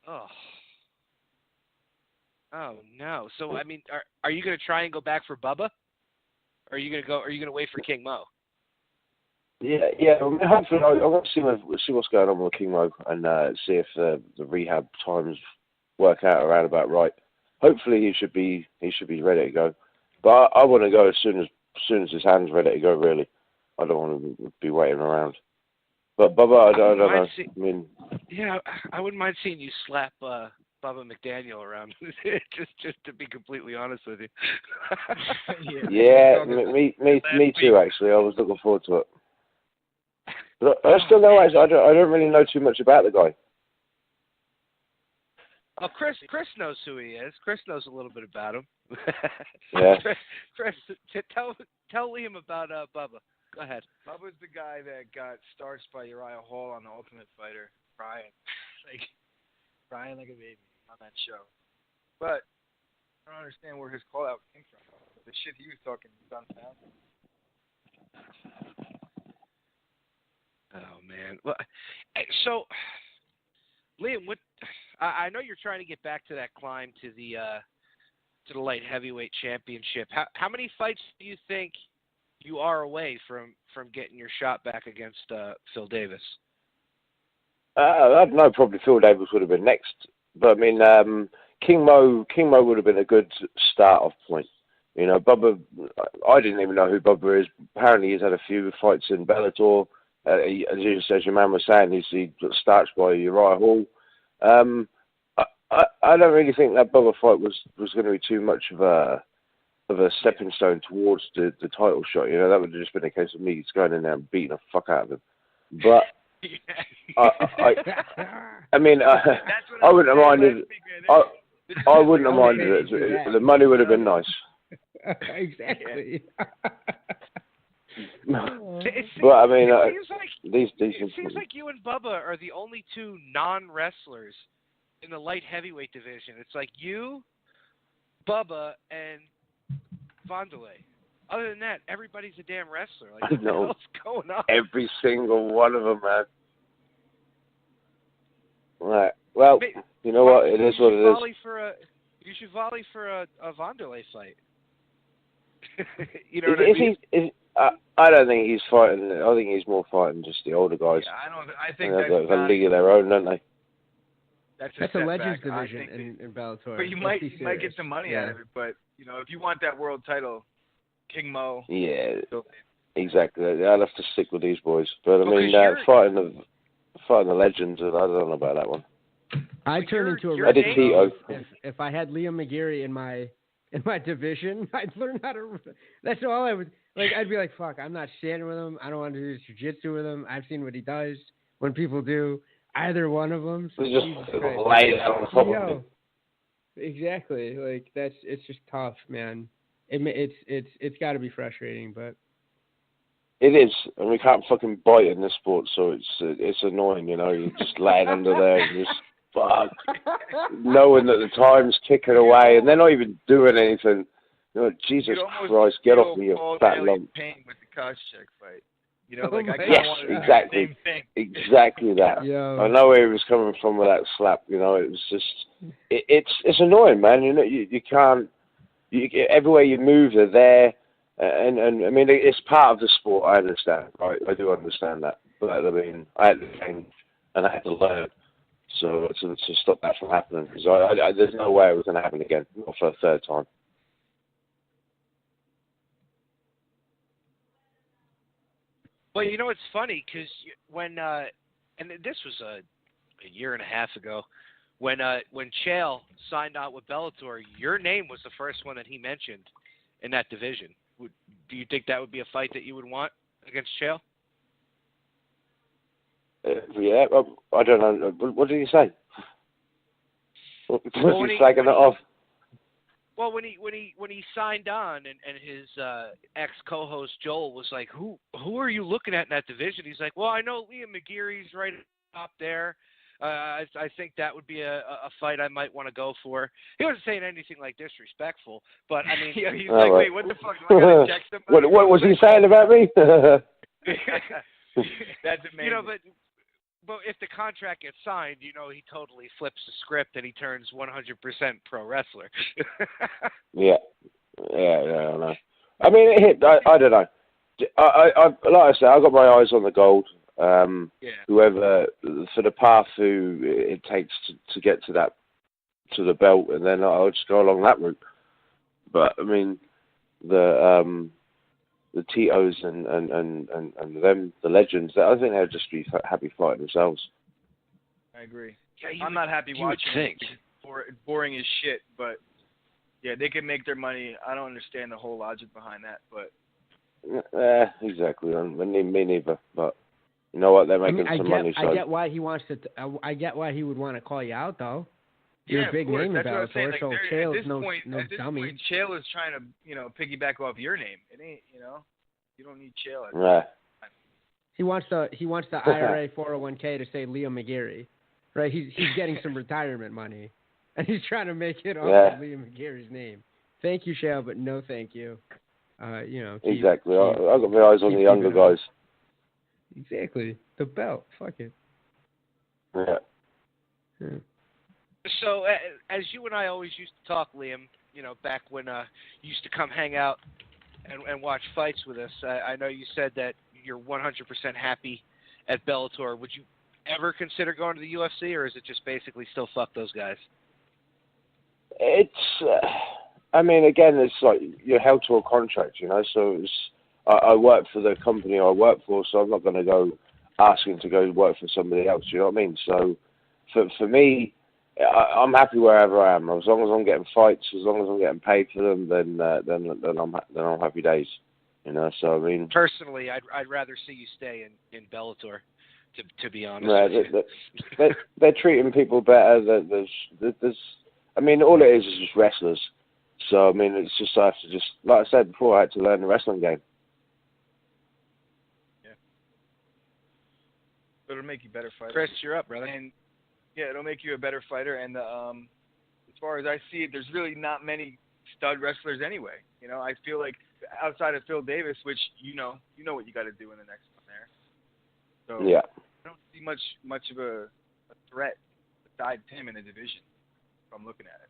Oh no! So I mean, are you going to try and go back for Bubba? Or are you going to go? Are you going to wait for King Mo? Yeah. I mean, hopefully, I want to see what's going on with King Mo and see if the rehab times work out around about right. Hopefully, he should be ready to go. But I want to go as soon as his hand's ready to go. Really, I don't want to be waiting around. But Bubba, I don't know. I mean, yeah, I wouldn't mind seeing you slap Bubba McDaniel around. just to be completely honest with you. yeah, me too. Actually, I was looking forward to it. But I still know. I don't really know too much about the guy. Oh, Chris knows who he is. Chris knows a little bit about him. Yeah. Chris, tell Liam about Bubba. Go ahead. Bubba's the guy that got starched by Uriah Hall on The Ultimate Fighter, crying like a baby on that show. But I don't understand where his call out came from. The shit he was talking is unfounded. Oh man. Well, so Liam, I know you're trying to get back to that climb to the light heavyweight championship. How many fights do you think you are away from getting your shot back against Phil Davis? I don't know. Probably Phil Davis would have been next, but I mean, King Mo would have been a good start-off point. You know, Bubba. I didn't even know who Bubba is. Apparently, he's had a few fights in Bellator. As your man was saying, he got starched by Uriah Hall. I don't really think that Bubba fight was going to be too much of a stepping stone towards the title shot. You know, that would have just been a case of me just going in there and beating the fuck out of him. But I mean, I wouldn't have minded. I wouldn't have minded it. The money would have been nice. Exactly. But I mean, it seems like you and Bubba are the only two non-wrestlers in the light heavyweight division. It's like you, Bubba, and Vanderlei. Other than that, everybody's a damn wrestler. Like, I know. What's going on? Every single one of them, man. Right. Well, you know what? It is what it is. You should volley for a Vanderlei fight. You know what I mean? I don't think he's fighting. I think he's more fighting just the older guys. Yeah, I think they've got a league of their own, don't they? That's a Legends division in Bellator. But you might get some money out of it. But you know, if you want that world title, King Mo. Yeah, exactly. I'll have to stick with these boys. But I mean, fighting the Legends, I don't know about that one. I'd turn into a wrestler if I had Liam McGeary in my division. I'd learn how to. That's all I would. Like, I'd be like, fuck, I'm not standing with him. I don't want to do jiu-jitsu with him. I've seen what he does when people do. Either one of them. So just lay it on top of him. Exactly. Like, it's just tough, man. It's got to be frustrating, but. It is, and we can't fucking bite in this sport, so it's annoying, you know. You're just laying under there and just fuck, knowing that the time's ticking away, and they're not even doing anything. You know, Jesus Christ, get off me, you fat lump. Pain with the Koscheck fight. You know, like exactly. Exactly that. Yeah. I know where he was coming from with that slap. You know, it was just, it's annoying, man. You know, you can't. Everywhere you move, they're there, and I mean, it's part of the sport. I understand, right? I do understand that, but I mean, I had to change and I had to learn. So to stop that from happening, because there's no way it was going to happen again, not for a third time. Well, you know, it's funny because when and this was a year and a half ago, when Chael signed out with Bellator, your name was the first one that he mentioned in that division. Do you think that would be a fight that you would want against Chael? Yeah, I don't know. What did he say? Was he slagging it off? Well, when he signed on and his ex co-host Joel was like, who are you looking at in that division? He's like, well, I know Liam McGeary's right up there. I think that would be a fight I might want to go for. He wasn't saying anything like disrespectful, but I mean, he's like, wait, what the fuck? Do I gotta check somebody? What was he saying about me? That's amazing. You know, but if the contract gets signed, you know, he totally flips the script and he turns 100% pro wrestler. Yeah, I know. I mean, it hit. I don't know. I like I said, I got my eyes on the gold. Whoever for the path who it takes to get to the belt, and then I'll just go along that route. But I mean, the Titos and them, the Legends, I think they'll just be happy fighting themselves. I agree. I'm not happy watching it. It's boring as shit, but yeah, they can make their money. I don't understand the whole logic behind that, but exactly. Me neither. But you know what? They're making some money. So I get why he wants to. I get why he would want to call you out, though. You're a big name in Bellator, so Chael is no dummy. At this point, Chael is trying to, piggyback off your name. It ain't, you don't need Chael. Right. He wants the IRA 401k to say Liam McGeary, right? He's getting some retirement money, and he's trying to make it off of Liam McGeary's name. Thank you, Chael, but no thank you. Exactly. I got my eyes on the younger guys. Exactly. The belt. Fuck it. Yeah. So, as you and I always used to talk, Liam, back when you used to come hang out and watch fights with us, I know you said that you're 100% happy at Bellator. Would you ever consider going to the UFC, or is it just basically still fuck those guys? It's, I mean, again, it's like you're held to a contract, so I work for the company I work for, so I'm not going to go asking to go work for somebody else, you know what I mean? So for me, I'm happy wherever I am. As long as I'm getting fights, as long as I'm getting paid for them, then I'm happy days, so I mean... Personally, I'd rather see you stay in Bellator, to be honest with you. They're treating people better. There's I mean, all it is just wrestlers. So, I mean, it's just, I have to just, like I said before, I had to learn the wrestling game. Yeah. But it'll make you a better fighter. Chris, you're up, brother. And, yeah, it'll make you a better fighter. And as far as I see it, there's really not many stud wrestlers anyway. I feel like outside of Phil Davis, which you know what you got to do in the next one there. So yeah. I don't see much of a threat besides him in the division. If I'm looking at it.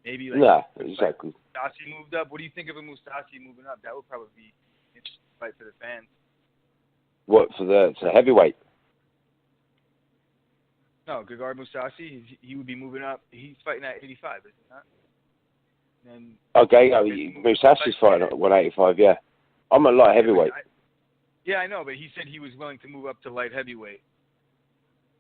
Maybe exactly. Mousasi moved up. What do you think of a Mousasi moving up? That would probably be an interesting fight for the fans. What, for the heavyweight? No, Gegard Mousasi, he would be moving up. He's fighting at 85, is he not? And okay, Mousasi's fighting at 185, yeah. I'm a light heavyweight. Yeah, I know, but he said he was willing to move up to light heavyweight.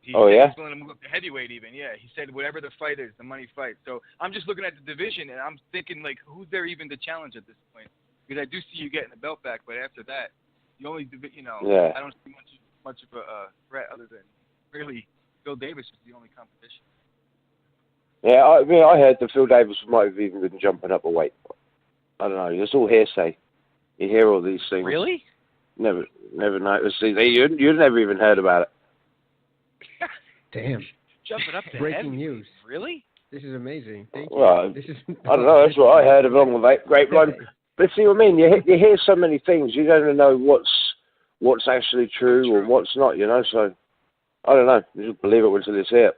He said he was willing to move up to heavyweight even, yeah. He said whatever the fight is, the money fight. So I'm just looking at the division, and I'm thinking, who's there even to challenge at this point? Because I do see you getting the belt back, but after that, the only, I don't see much of a threat other than really Phil Davis is the only competition. Yeah, I heard that Phil Davis might have even been jumping up a weight. I don't know. It's all hearsay. You hear all these things. Really? Never know. You'd never even heard about it. Damn. Jumping up to breaking heavy. News. Really? This is amazing. Thank you. Well, this is I don't know. That's what I heard along the grapevine. But see what I mean? You hear so many things. You don't even know what's actually true or what's not. So I don't know. You just believe it until you see it.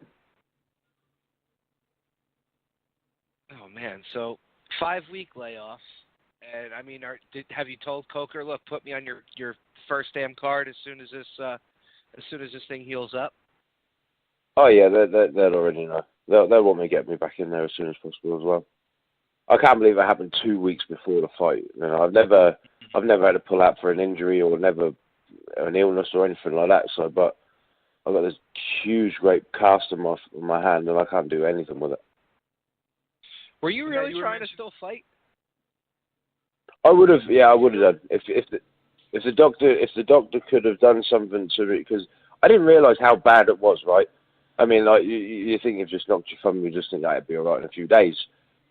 Oh man. So 5-week layoffs, and I mean, have you told Coker, look, put me on your first damn card as soon as this thing heals up? Oh yeah, they'll already know. They'll want me to get me back in there as soon as possible as well. I can't believe it happened 2 weeks before the fight. I've never had to pull out for an injury or never an illness or anything like that. So, but I've got this huge, great cast on my hand, and I can't do anything with it. Were you really trying to still fight? I would have. Yeah, I would have done. If the doctor could have done something to me, because I didn't realise how bad it was. Right. I mean, you think you've just knocked your thumb, you just think that'd be all right in a few days.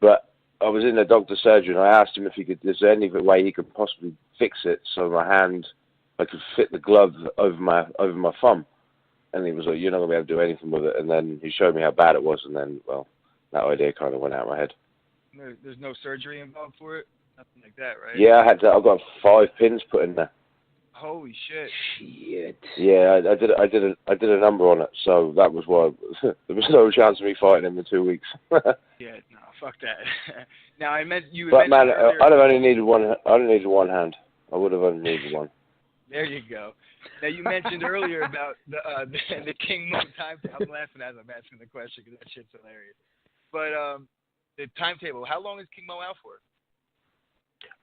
But I was in the doctor's surgery, and I asked him if is there any way he could possibly fix it so I could fit the glove over my thumb. And he was like, you're not going to be able to do anything with it. And then he showed me how bad it was, and then, well, that idea kind of went out of my head. There's no surgery involved for it? Nothing like that, right? Yeah, I got 5 pins put in there. Holy shit! Shit. Yeah, I did a number on it, so that was why there was no chance of me fighting him in 2 weeks. Yeah, no, fuck that. Now I meant you. But man, I'd have only needed one. I only needed one hand. I would have only needed one. There you go. Now you mentioned earlier about the King Mo timetable. I'm laughing as I'm asking the question because that shit's hilarious. But the timetable. How long is King Mo out for?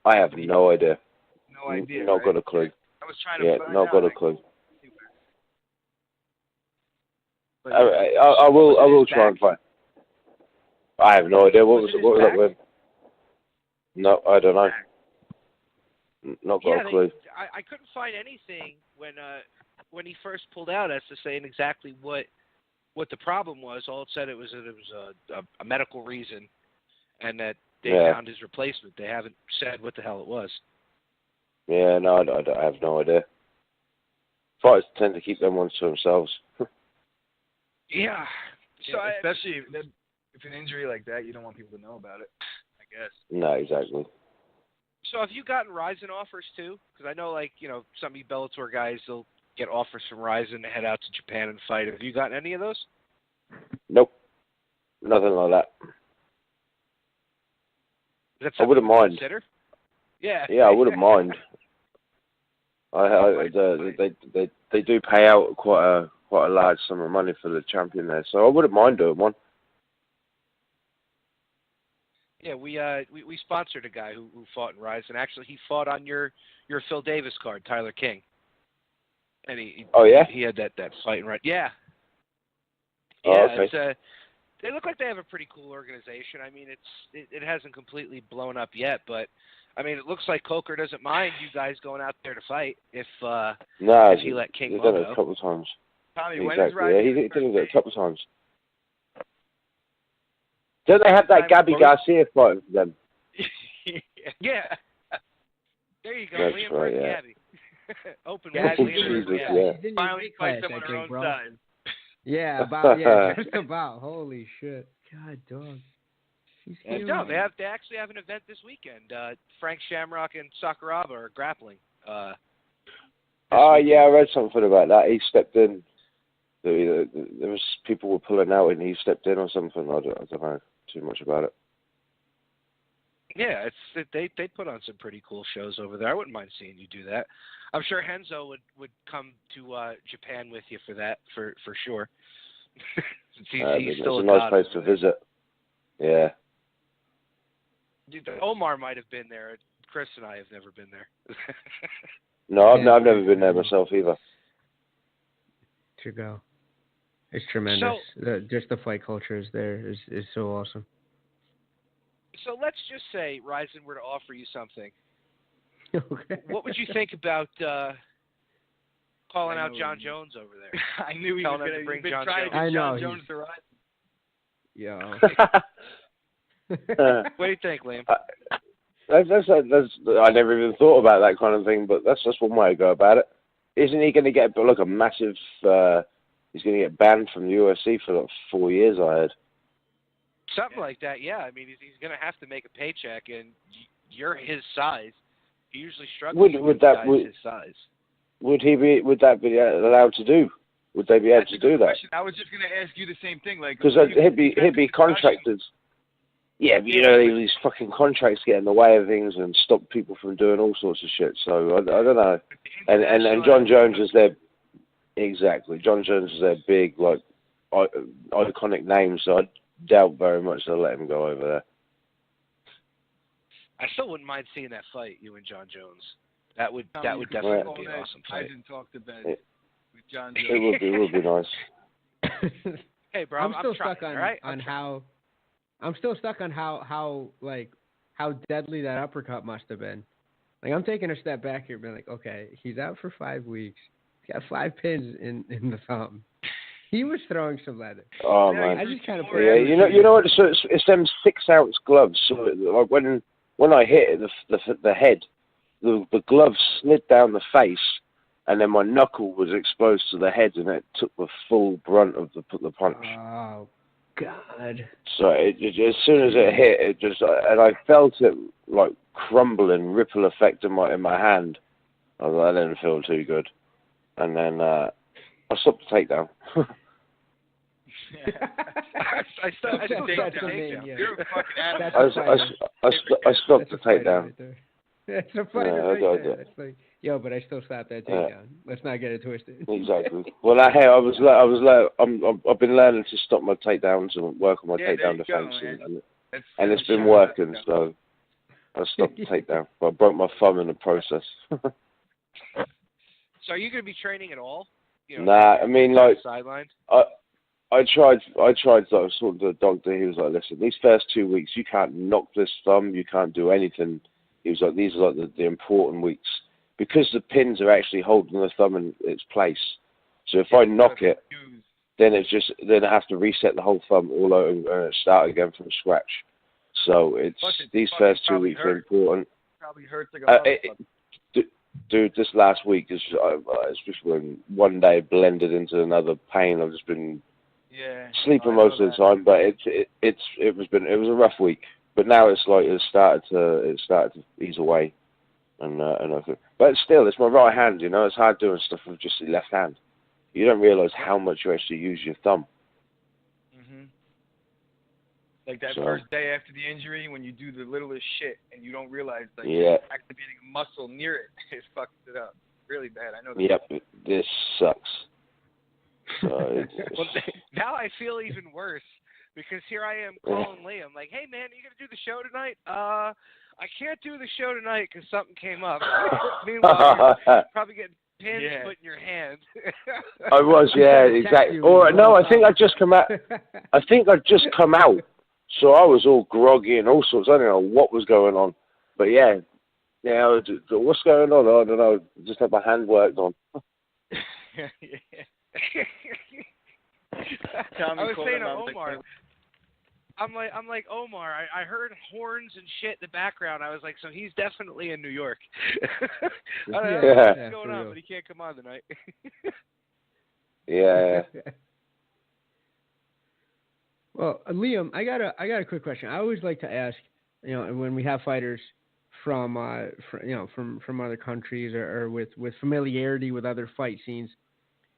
I have no idea. No idea. Not right? got a clue. I was trying to find out. Not got a clue. But I will try and find. I have no idea. What was that with? No, I don't know. Not got a clue. I couldn't find anything when he first pulled out as to saying exactly what the problem was. All it said it was a medical reason, and that they found his replacement. They haven't said what the hell it was. Yeah, no, I have no idea. Fighters tend to keep them ones to themselves. Yeah. So especially if an injury like that, you don't want people to know about it, I guess. No, exactly. So have you gotten Ryzen offers too? Because I know, some of you Bellator guys, they'll get offers from Ryzen to head out to Japan and fight. Have you gotten any of those? Nope. nothing like that. Is that I wouldn't something you mind. consider? Yeah. Yeah, I wouldn't mind. They do pay out quite a large sum of money for the champion there, so I wouldn't mind doing one. Yeah, we sponsored a guy who fought in Rise, and actually he fought on your Phil Davis card, Tyler King. And he had that fight in Rise. Yeah. Yeah, oh, okay. They look like they have a pretty cool organization. I mean, it hasn't completely blown up yet, but I mean, it looks like Coker doesn't mind you guys going out there to fight if he let King he's Mo done it go. a couple of times. Tommy, Exactly. when is Rise? Yeah, he did it a couple of times. Don't they have that Gabby Garcia fight for them? Yeah. There you go, That's Liam right, and yeah. Gabby. Open Yeah, with Jesus, Liam and yeah. Gabby. He's in Finally your fight class, someone I our think, own bro. size. Just about. Holy shit. God, dog. She's huge. No, they actually have an event this weekend. Frank Shamrock and Sakuraba are grappling. Yeah, I read something about that. He stepped in. There was people were pulling out, and he stepped in or something. I don't know too much about it. Yeah, they put on some pretty cool shows over there. I wouldn't mind seeing you do that. I'm sure Renzo would come to Japan with you for that for sure. he's still it's a nice place to visit. Yeah. Dude, Omar might have been there. Chris and I have never been there. No, I've never been there myself either. To go. It's tremendous. Just the fight culture is there is so awesome. So let's just say Ryzen were to offer you something. Okay. What would you think about calling out John Jones over there? I knew he was going to bring been John trying Jones. to I get know, John Jones to Rise. Yeah. What do you think, Liam? I never even thought about that kind of thing, but that's just one way to go about it. Isn't he going to get a massive? He's going to get banned from the UFC for like 4 years, I heard. Something like that, yeah. I mean, he's going to have to make a paycheck, and you're his size. He usually struggles with guys his size. Would that be allowed to do? Would they be able to do that? Question. I was just going to ask you the same thing, like because he'd be contracted. Yeah, but these fucking contracts get in the way of things and stop people from doing all sorts of shit. So I don't know. And John Jones is their John Jones is their big iconic name. So I doubt very much they'll let him go over there. I still wouldn't mind seeing that fight, you and John Jones. That would definitely be an awesome fight. I didn't talk to Ben with John Jones. It would be nice. Hey, bro, I'm still trying, stuck on right? how. I'm still stuck on how deadly that uppercut must have been. Like, I'm taking a step back here, being like, okay, he's out for 5 weeks. He's got 5 pins in the thumb. He was throwing some leather. Oh man! I just kind of you know what? So it's them 6-ounce gloves. So like when I hit it, the head, the glove slid down the face, and then my knuckle was exposed to the head, and it took the full brunt of the punch. Oh God! So as soon as it hit, it just and I felt it like crumbling, ripple effect in my hand. I was like, that didn't feel too good, and then I stopped the takedown. I stopped the takedown. You're a fucking animal. I stopped the takedown. That's a fight right there. It's like, yo, but I still stopped that takedown. Let's not get it twisted. Exactly. Well, I've been learning to stop my takedowns and work on my takedown defense, and it's been working. So I stopped the takedown, but I broke my thumb in the process. So are you going to be training at all? Nah, I mean, like, sidelined. I tried sort of the doctor. He was like, listen, these first 2 weeks, you can't knock this thumb. You can't do anything. He was like, these are like the important weeks because the pins are actually holding the thumb in its place. So if I knock it, then I have to reset the whole thumb all over and start again from scratch. So these first 2 weeks are important. Probably hurts like a dude, this last week it's just been one day blended into another pain. I've just been sleeping most of the time, but it was a rough week. But now it's like it started to ease away, and I think, but still, it's my right hand. It's hard doing stuff with just the left hand. You don't realize how much you actually use your thumb. Like that So, first day after the injury when you do the littlest shit and you don't realize like yeah. activating a muscle near it, it fucks it up. Really bad. I know that. Yep, this sucks. So Well, now I feel even worse because here I am calling Liam like, "Hey man, are you gonna do the show tonight?" I can't do the show tonight because something came up. Meanwhile, you're probably getting pins put in your hands. I was, yeah, exactly. Or no, I think I'd just come out. I think I'd just come out, so I was all groggy and all sorts. I don't know what was going on, but yeah, what's going on? I don't know. Just had my hand worked on. Tommy I was saying to like, Omar, I'm like Omar. I heard horns and shit in the background. I was like, so he's definitely in New York. I don't know what's going on, but he can't come on tonight. Yeah. Well, Liam, I got a quick question. I always like to ask, when we have fighters from other countries or with familiarity with other fight scenes,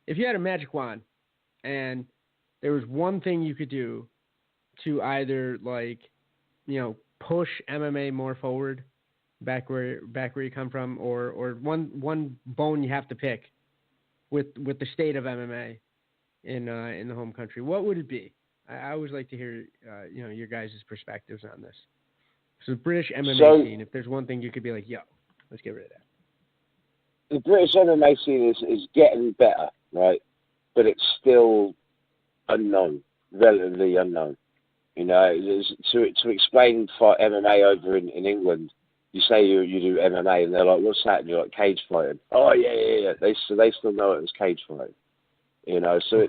if you had a magic wand and there was one thing you could do to either push MMA more forward back where you come from, or one bone you have to pick with the state of MMA in the home country, what would it be? I always like to hear your guys' perspectives on this. So the British MMA scene, if there's one thing you could be like, yo, let's get rid of that. The British MMA scene is getting better, right? But it's still unknown, relatively unknown. To explain for MMA over in England, you say you do MMA, and they're like, "What's that?" And you're like, "Cage fighting." Oh yeah. They still know it as cage fighting. So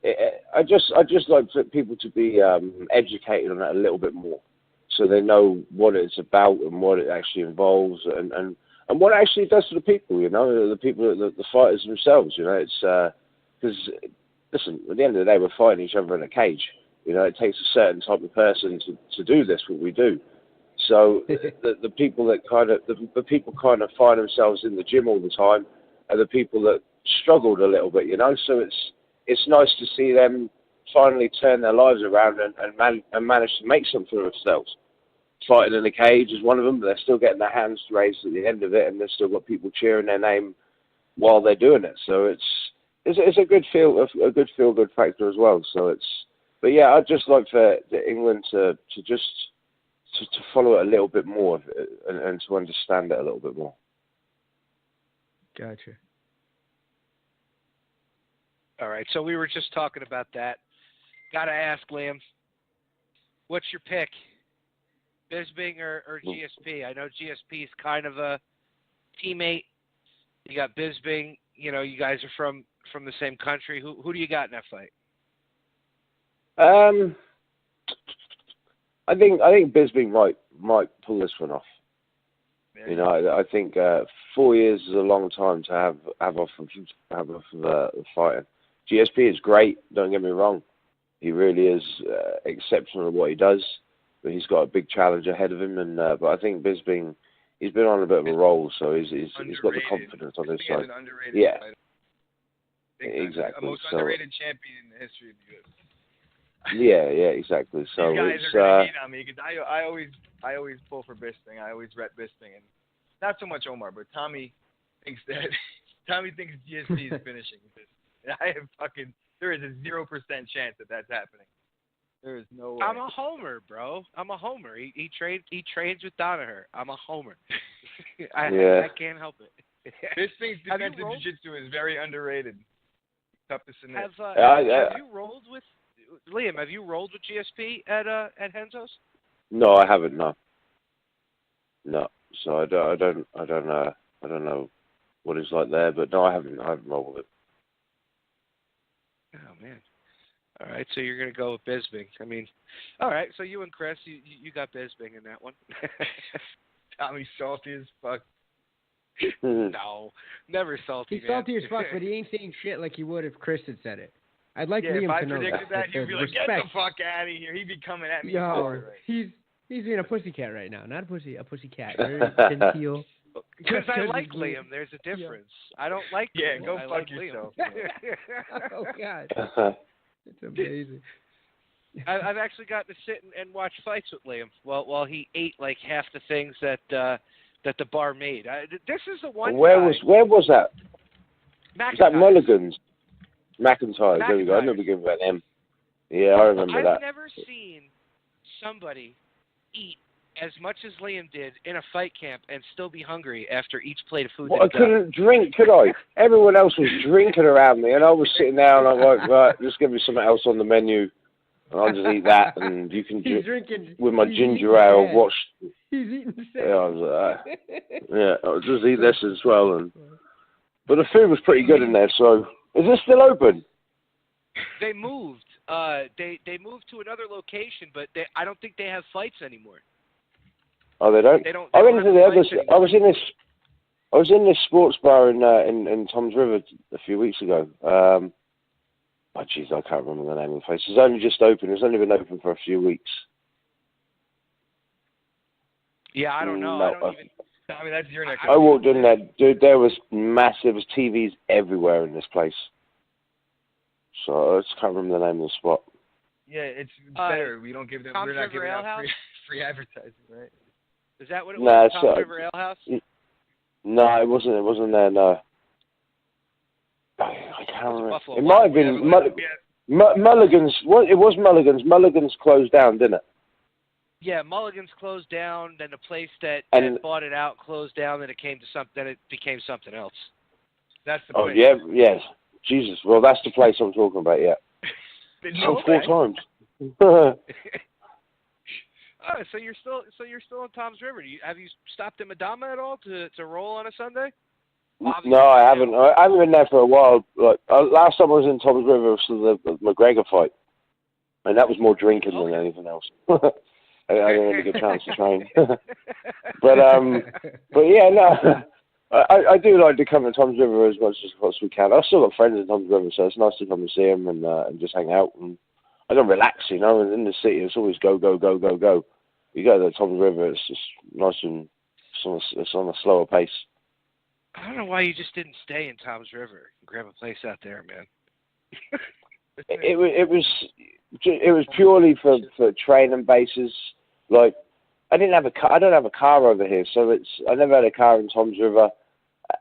okay. I just like for people to be educated on it a little bit more, so they know what it's about and what it actually involves, and what it actually does to the people. The people, the fighters themselves. It's because listen, at the end of the day, we're fighting each other in a cage. It takes a certain type of person to do this, what we do. So the people that the people kind of find themselves in the gym all the time are the people that struggled a little bit, So it's nice to see them finally turn their lives around and manage to make something of themselves. Fighting in a cage is one of them, but they're still getting their hands raised at the end of it, and they've still got people cheering their name while they're doing it. So it's a good feel-good factor as well. So but yeah, I'd just like for England to follow it a little bit more and to understand it a little bit more. Gotcha. All right, so we were just talking about that. Got to ask, Liam, what's your pick? Bisping or GSP? I know GSP is kind of a teammate. You got Bisping. You guys are from the same country. Who do you got in that fight? I think Bisping might pull this one off. I think 4 years is a long time to have off of fighting. GSP is great. Don't get me wrong. He really is exceptional at what he does, but he's got a big challenge ahead of him. But I think Bisping, he's been on a bit of a roll, so he's got the confidence on his side. Yeah, exactly. A most underrated champion in the history of the UFC. Yeah, exactly. So these guys are gonna hate on me because I always pull for Bisping. I always rep Bisping, and not so much Omar, but Tommy thinks GSP is finishing this. There is a 0% chance that that's happening. There is no way. I'm a homer, bro. I'm a homer. He trains with Danaher. I'm a homer. I can't help it. Bisping's defensive jiu-jitsu is very underrated. Tough to submit. Have you rolled with Liam? Have you rolled with GSP at Renzo's? No, I haven't. No. So I don't know what it's like there, but no, I haven't rolled with it. Oh man. All right, so you're gonna go with Bisping. I mean, all right. So you and Chris, you got Bisping in that one. Tommy's salty as fuck. No, never salty. He's salty as fuck, but he ain't saying shit like he would if Chris had said it. I'd like Liam to know that. If I predicted that, he'd be like, "Get the fuck out of here." He'd be coming at me. Yo, he's being a pussycat right now, not a pussycat. Very genteel. Because I like Liam. There's a difference. Yeah. I don't like. Yeah, Liam. go fuck yourself. Oh God, it's amazing. I've actually gotten to sit and watch fights with Liam while he ate like half the things that the bar made. This is the one. Where was that? Was that Mulligan's? McIntyre. There we go. I never give about them. Yeah, I remember that. I've never seen somebody eat as much as Liam did in a fight camp and still be hungry after each plate of food. Well, I couldn't drink, could I? Everyone else was drinking around me, and I was sitting there and I'm like, right, just give me something else on the menu, and I'll just eat that, and you can drink with my ginger ale. Watch. He's eating the I was I'll just eat this as well. But the food was pretty good in there. So, is this still open? They moved. They moved to another location, but I don't think they have fights anymore. Oh, they don't. I went into the other. I was in this sports bar in Toms River a few weeks ago. Oh, jeez, I can't remember the name of the place. It's only just open. It's only been open for a few weeks. Yeah, I don't know. No, I mean, that's your next. I walked in there, dude. There was TVs everywhere in this place. So I just can't remember the name of the spot. Yeah, it's better. We don't give them. We're not giving out free advertising, right? Is that what it was? Toms River Ale House? No, it wasn't. It wasn't there. No. I can't remember. Buffalo It might have been Mulligan's. It was Mulligan's. Mulligan's closed down, didn't it? Yeah, Mulligan's closed down. Then the place that bought it out closed down. Then it came to something. Then it became something else. That's the place. Oh yeah, yes. Jesus. Well, that's the place I'm talking about. Yeah. No, 4 times. Oh, so you're still in Toms River. Have you stopped at Madama at all to roll on a Sunday? No, I haven't. I haven't been there for a while. Like last time I was in Toms River was the McGregor fight, and that was more drinking than anything else. I didn't really get a chance to train. but yeah, no. I do like to come to Toms River as much as we can. I've still got friends in Toms River, so it's nice to come and see them and just hang out. And I don't relax, you know. And in the city, it's always go, go, go, go, go. You go to the Toms River, it's just nice and it's on a slower pace. I don't know why you just didn't stay in Toms River and grab a place out there, man. it was purely for training bases. Like I don't have a car over here, so I never had a car in Toms River,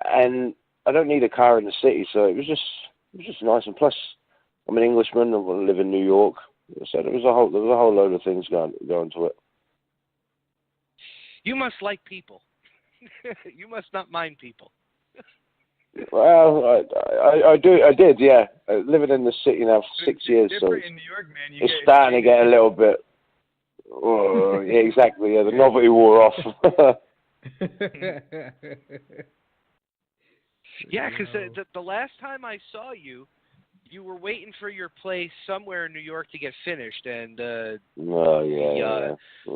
and I don't need a car in the city, so it was just nice. And plus, I'm an Englishman. I live in New York, so there was a whole load of things going to it. You must like people. You must not mind people. Well, I did, yeah. Living in the city now for 6 years, so in New York, man, it's starting to get a little bit. Oh, yeah, exactly. Yeah, the novelty wore off. Yeah, because the last time I saw you, you were waiting for your place somewhere in New York to get finished, and the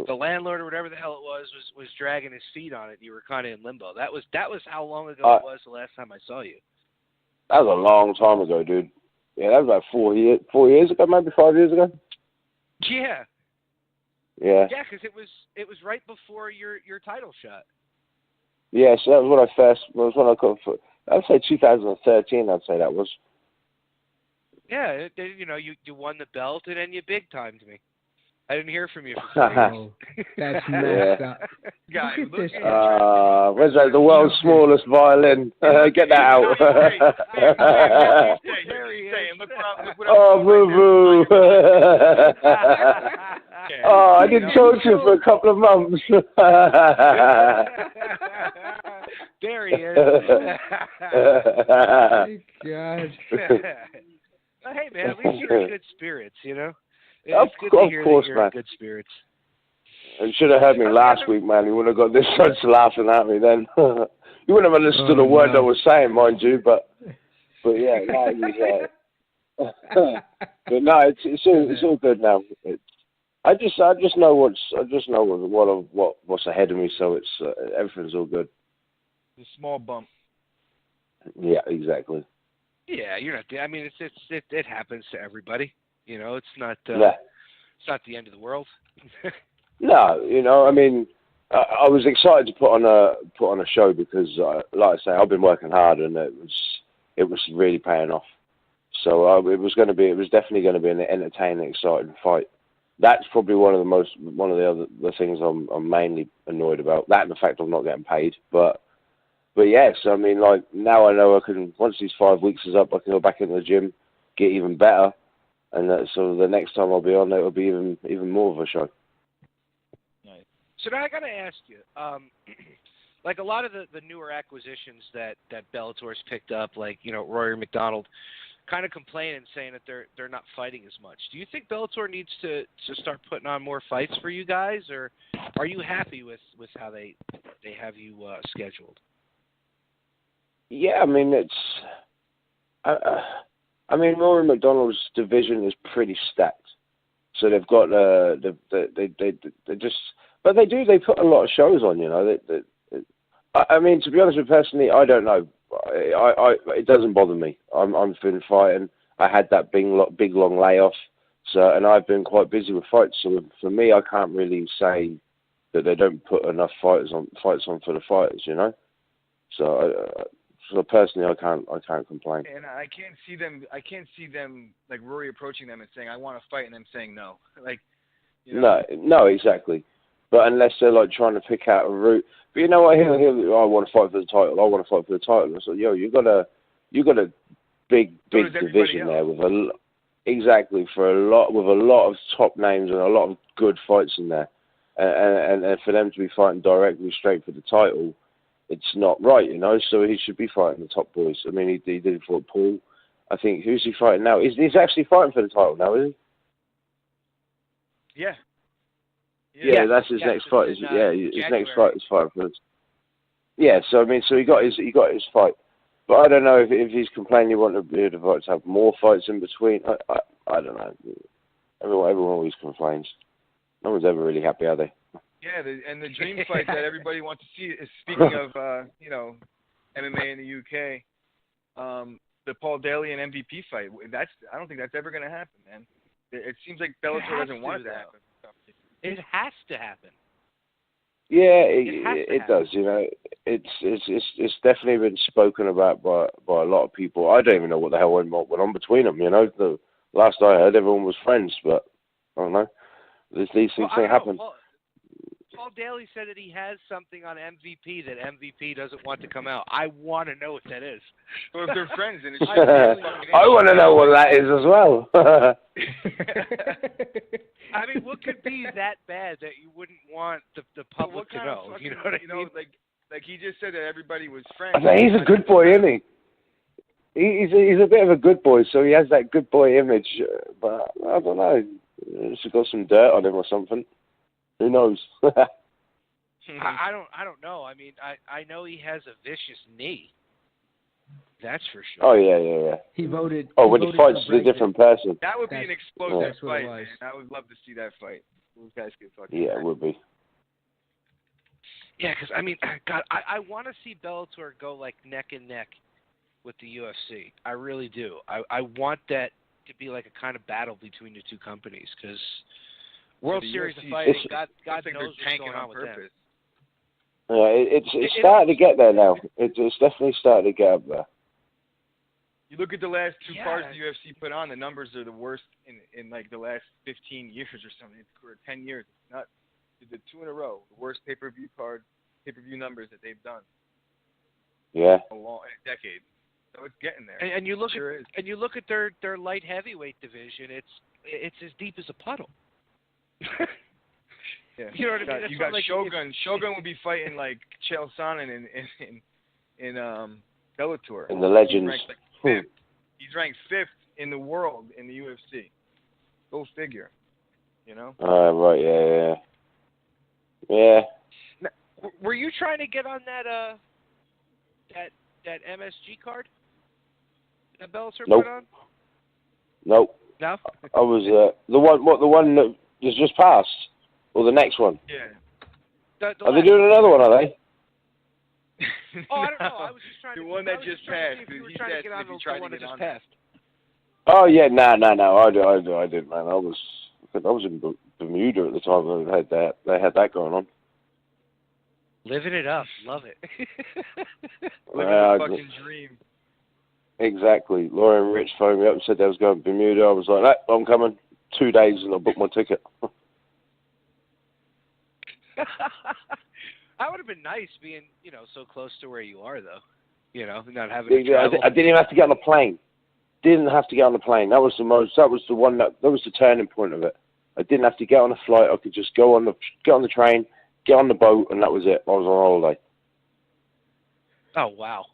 landlord or whatever the hell it was dragging his feet on it. You were kind of in limbo. That was how long ago it was the last time I saw you. That was a long time ago, dude. Yeah, that was like 4 years ago, maybe 5 years ago. Yeah. Yeah. Yeah, because it was right before your title shot. Yeah, so that was when I got. I'd say 2013. I'd say that was. Yeah, you won the belt and then you big timed me. I didn't hear from you for 3 years. That's messed up. Guy, look at this. Where's that? The world's smallest violin. Get that out. There he is. Oh, boo boo. Oh, I didn't talk to you for a couple of months. There he is. Oh, God. Hey, man, at least you're in good spirits, you know? Of course, you're in good spirits. You should have heard me last week, man. You wouldn't have got this much laughing at me then. You wouldn't have understood a word I was saying, mind you, but yeah, no, but no, it's all good now. I just know what's ahead of me, so it's everything's all good. It's a small bump. Yeah, exactly. Yeah, you're not. I mean, it happens to everybody. You know, it's not the end of the world. No, I mean, I was excited to put on a show because, like I say, I've been working hard and it was really paying off. So it was definitely going to be an entertaining, exciting fight. That's probably one of the things I'm mainly annoyed about. That and the fact I'm not getting paid. But yes, I mean, like, now I know I can, once these 5 weeks is up, I can go back into the gym, get even better, and so the next time I'll be on, it'll be even more of a show. Nice. So now I got to ask you, like a lot of the newer acquisitions that Bellator's picked up, like, you know, Rory McDonald, kind of complaining, saying that they're not fighting as much. Do you think Bellator needs to start putting on more fights for you guys, or are you happy with how they have you scheduled? Yeah, I mean, I mean, Rory McDonald's division is pretty stacked, so they've got they just, but they put a lot of shows on, you know. I mean, to be honest with you personally, I don't know. It doesn't bother me. I'm been fighting. I had that big long layoff, and I've been quite busy with fights. So for me, I can't really say that they don't put enough fights on for the fighters, you know. So personally, I can't complain. And I can't see them like Rory approaching them and saying, "I want to fight," and them saying no. Like, you know? No, exactly. But unless they're like trying to pick out a route. But you know what? I want to fight for the title. I want to fight for the title. So you got a big division there with with a lot of top names and a lot of good fights in there, and for them to be fighting directly straight for the title, it's not right, you know. So he should be fighting the top boys. I mean, he did it for Paul. I think, who's he fighting now? He's actually fighting for the title now, is he? Yeah. Yeah, that's his next fight. His next fight is fighting for the. Yeah, so I mean, so he got his fight, but I don't know if he's complaining he wanted the fight to have more fights in between. I don't know. Everyone always complains. No one's ever really happy, are they? Yeah, and the dream fight that everybody wants to see is, speaking of you know, MMA in the UK, the Paul Daly and MVP fight. I don't think that's ever going to happen, man. It seems like Bellator doesn't want it to happen. It has to happen. Yeah, it does. You know, it's definitely been spoken about by a lot of people. I don't even know what the hell went on between them. You know, the last I heard, everyone was friends, but I don't know. These things happen. Paul Daly said that he has something on MVP that MVP doesn't want to come out. I want to know what that is. Well, if they're friends, and I want to know what that is as well. I mean, what could be that bad that you wouldn't want the public to know? You know what I mean? Like he just said that everybody was friends. I mean, he's a good boy, isn't he? He's a bit of a good boy, so he has that good boy image. But I don't know. He's got some dirt on him or something. Who knows? I don't know. I mean, I know he has a vicious knee. That's for sure. Oh yeah. He voted. Oh, when he fights a different person. That would be an explosive fight, man. I would love to see that fight. Those guys get fucking. Yeah, it would be. Yeah, because I mean, God, I want to see Bellator go like neck and neck with the UFC. I really do. I want that to be like a kind of battle between the two companies, because World Series of Fighting, God knows what's going on with them. Yeah, it's starting to get there now. It's definitely starting to get up there. You look at the last two cards the UFC put on, the numbers are the worst in like the last 15 years or something, or 10 years. It's not the two in a row, the worst pay-per-view numbers that they've done. Yeah. A decade. So it's getting there. And you look at their light heavyweight division. It's as deep as a puddle. Yeah. You know what I mean? You got like Shogun. Shogun would be fighting like Chael Sonnen in Bellator. And the legends. He's ranked fifth in the world in the UFC. Go figure. You know? Right. Yeah. Now, were you trying to get on that MSG card that Bellator put on? Nope. No. I was the one that has just passed, or the next one? Yeah. Are they doing another one? Are they? Oh, I don't know. I was just trying the to. one that just passed. He said if you tried to get on that. Oh yeah, no. I didn't, man. I was in Bermuda at the time. They had that going on. Living it up, love it. Living a fucking dream. Exactly. Laura and Rich phoned me up and said they was going to Bermuda. I was like, I'm coming. 2 days and I'll book my ticket. That would have been nice being, so close to where you are, though. Not having to travel. I didn't even have to get on a plane. Didn't have to get on a plane. That was the turning point of it. I didn't have to get on a flight. I could just get on the train, get on the boat, and that was it. I was on holiday. Oh, wow.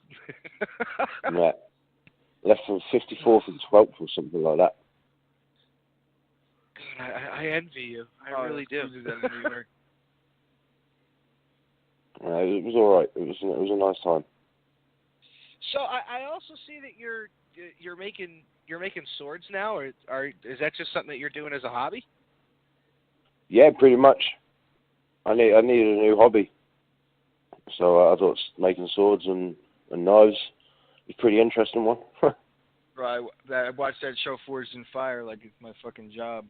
Yeah. Left from 54th and 12th or something like that. God, I envy you. I really do. It was all right. It was a nice time. So I also see that you're making swords now, or is that just something that you're doing as a hobby? Yeah, pretty much. I needed a new hobby, so I thought making swords and knives is a pretty interesting one. Right, I watched that show Forged in Fire like it's my fucking job.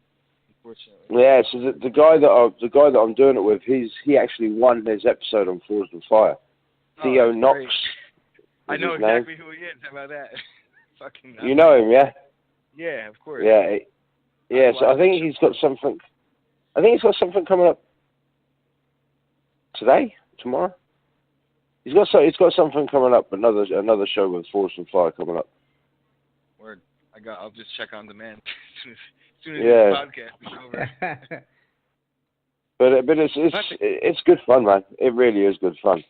Unfortunately. Yeah, so the guy that I'm doing it with, he actually won his episode on Forged in Fire. Theo Knox. Great. I know exactly who he is. How about that? Fucking. You know him, yeah? Yeah, of course. Yeah, yeah. So I think he's got something. I think he's got something coming up today, tomorrow. He's got something coming up. Another show with Forged in Fire coming up. Word. I'll just check on demand as soon as yeah. this podcast is over. but it's good fun, man. It really is good fun.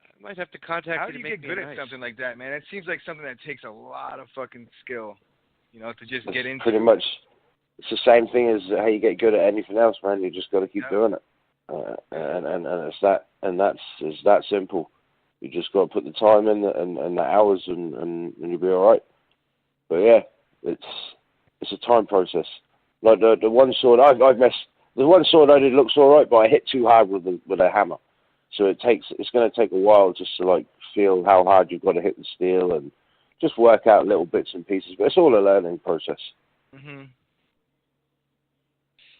I might have to contact How you do you to make get good me at nice. something like that, man? It seems like something that takes a lot of fucking skill, to just get into. Pretty much, it's the same thing as how you get good at anything else, man. You just got to keep doing it, and it's that simple. You just got to put the time in and the hours, and you'll be all right. But yeah, it's a time process. Like the one sword I've messed. The one sword I did looks all right, but I hit too hard with a hammer. So it's going to take a while just to feel how hard you've got to hit the steel and just work out little bits and pieces. But it's all a learning process. Mm-hmm.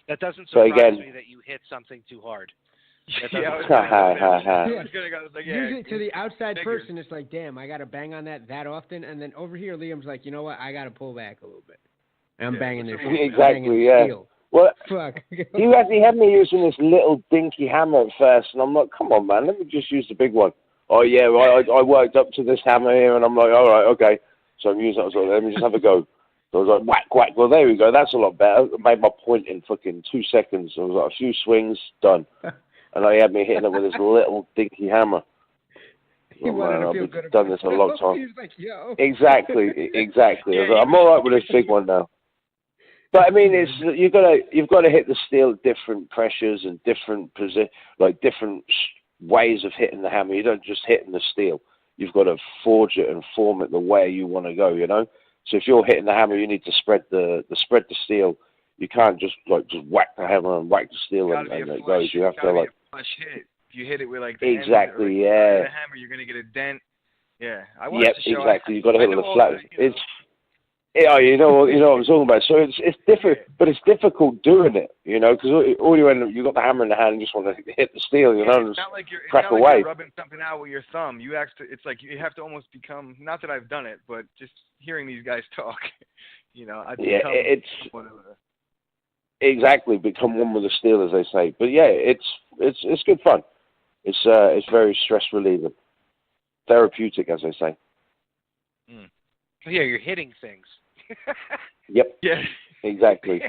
That doesn't surprise me that you hit something too hard. Usually to the outside person, it's like, damn, I got to bang on that often. And then over here, Liam's like, you know what? I got to pull back a little bit. And I'm banging this. Exactly, yeah. Steel. Well, fuck. he had me using this little dinky hammer at first, and I'm like, come on, man, let me just use the big one. Oh, yeah, well, I worked up to this hammer here, and I'm like, all right, okay. So I'm using it, I was like, let me just have a go. So I was like, whack, whack. Well, there we go. That's a lot better. I made my point in fucking 2 seconds. I was like, a few swings, done. And he had me hitting it with this little dinky hammer. He wanted to feel good. I've done this a long time. He was like, yo. Exactly. Yeah, I was like, I'm all right with this big one now. But I mean, you've got to hit the steel at different pressures and different different ways of hitting the hammer. You don't just hit in the steel. You've got to forge it and form it the way you want to go. So if you're hitting the hammer, you need to spread the steel. You can't just whack the hammer and whack the steel and it goes. You have to flush hit. If you hit it with the exactly, end yeah. of the hammer, you're gonna get a dent. Yeah, I watched the show. Exactly. You've got to hit with a flat. Yeah, you know what I'm talking about. So it's different, but it's difficult doing it, because all you got the hammer in the hand and just want to hit the steel, and it's not like crack you're away. rubbing something out with your thumb. It's like you have to almost become. Not that I've done it, but just hearing these guys talk, exactly become one with the steel, as they say. But yeah, it's good fun. It's very stress relieving, therapeutic, as they say. Mm. Yeah, you're hitting things. Yep. Yeah. Exactly.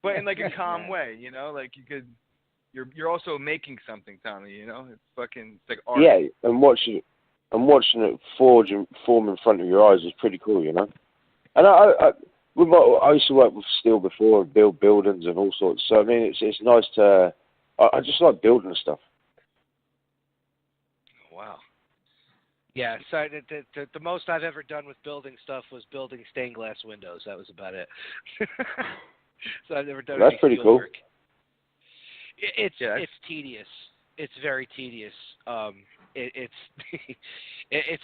But in a calm way, you're also making something, Tommy. It's like art. Yeah, and watching it forge and form in front of your eyes is pretty cool, And I used to work with steel before and build buildings and all sorts. So I mean, it's nice to. I just like building stuff. Wow. Yeah, so the most I've ever done with building stuff was building stained glass windows. That was about it. So I've never done. That's pretty cool. Work. It's tedious. It's very tedious. It's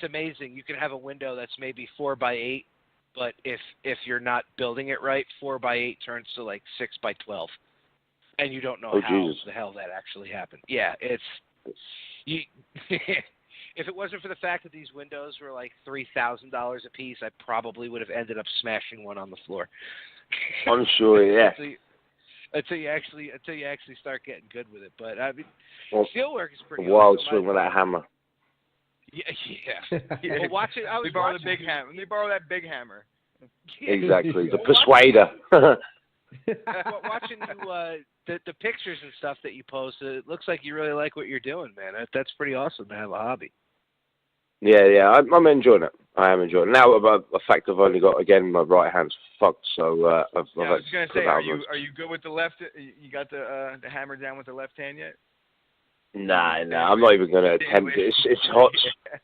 amazing. You can have a window that's maybe 4x8, but if you're not building it right, 4x8 turns to 6x12, and you don't know how Jesus. the hell that actually happened. Yeah, if it wasn't for the fact that these windows were like $3,000 a piece, I probably would have ended up smashing one on the floor. I'm sure, yeah. Until you actually start getting good with it. But I mean, Well, steelwork is pretty wild awesome. swing with that hammer. Yeah. Well, watch it. I was They borrow the watching big hammer. They borrow that big hammer. Exactly, the Well, persuader. watching you, the pictures and stuff that you post, it looks like you really like what you're doing, man. That's pretty awesome to have a hobby. Yeah, I'm enjoying it. I am enjoying it. Now, about the fact I've only got, again, my right hand's fucked, so I I've was gonna say, are you good with the left? You got the hammer down with the left hand yet? Nah, I'm not even going to attempt it. It's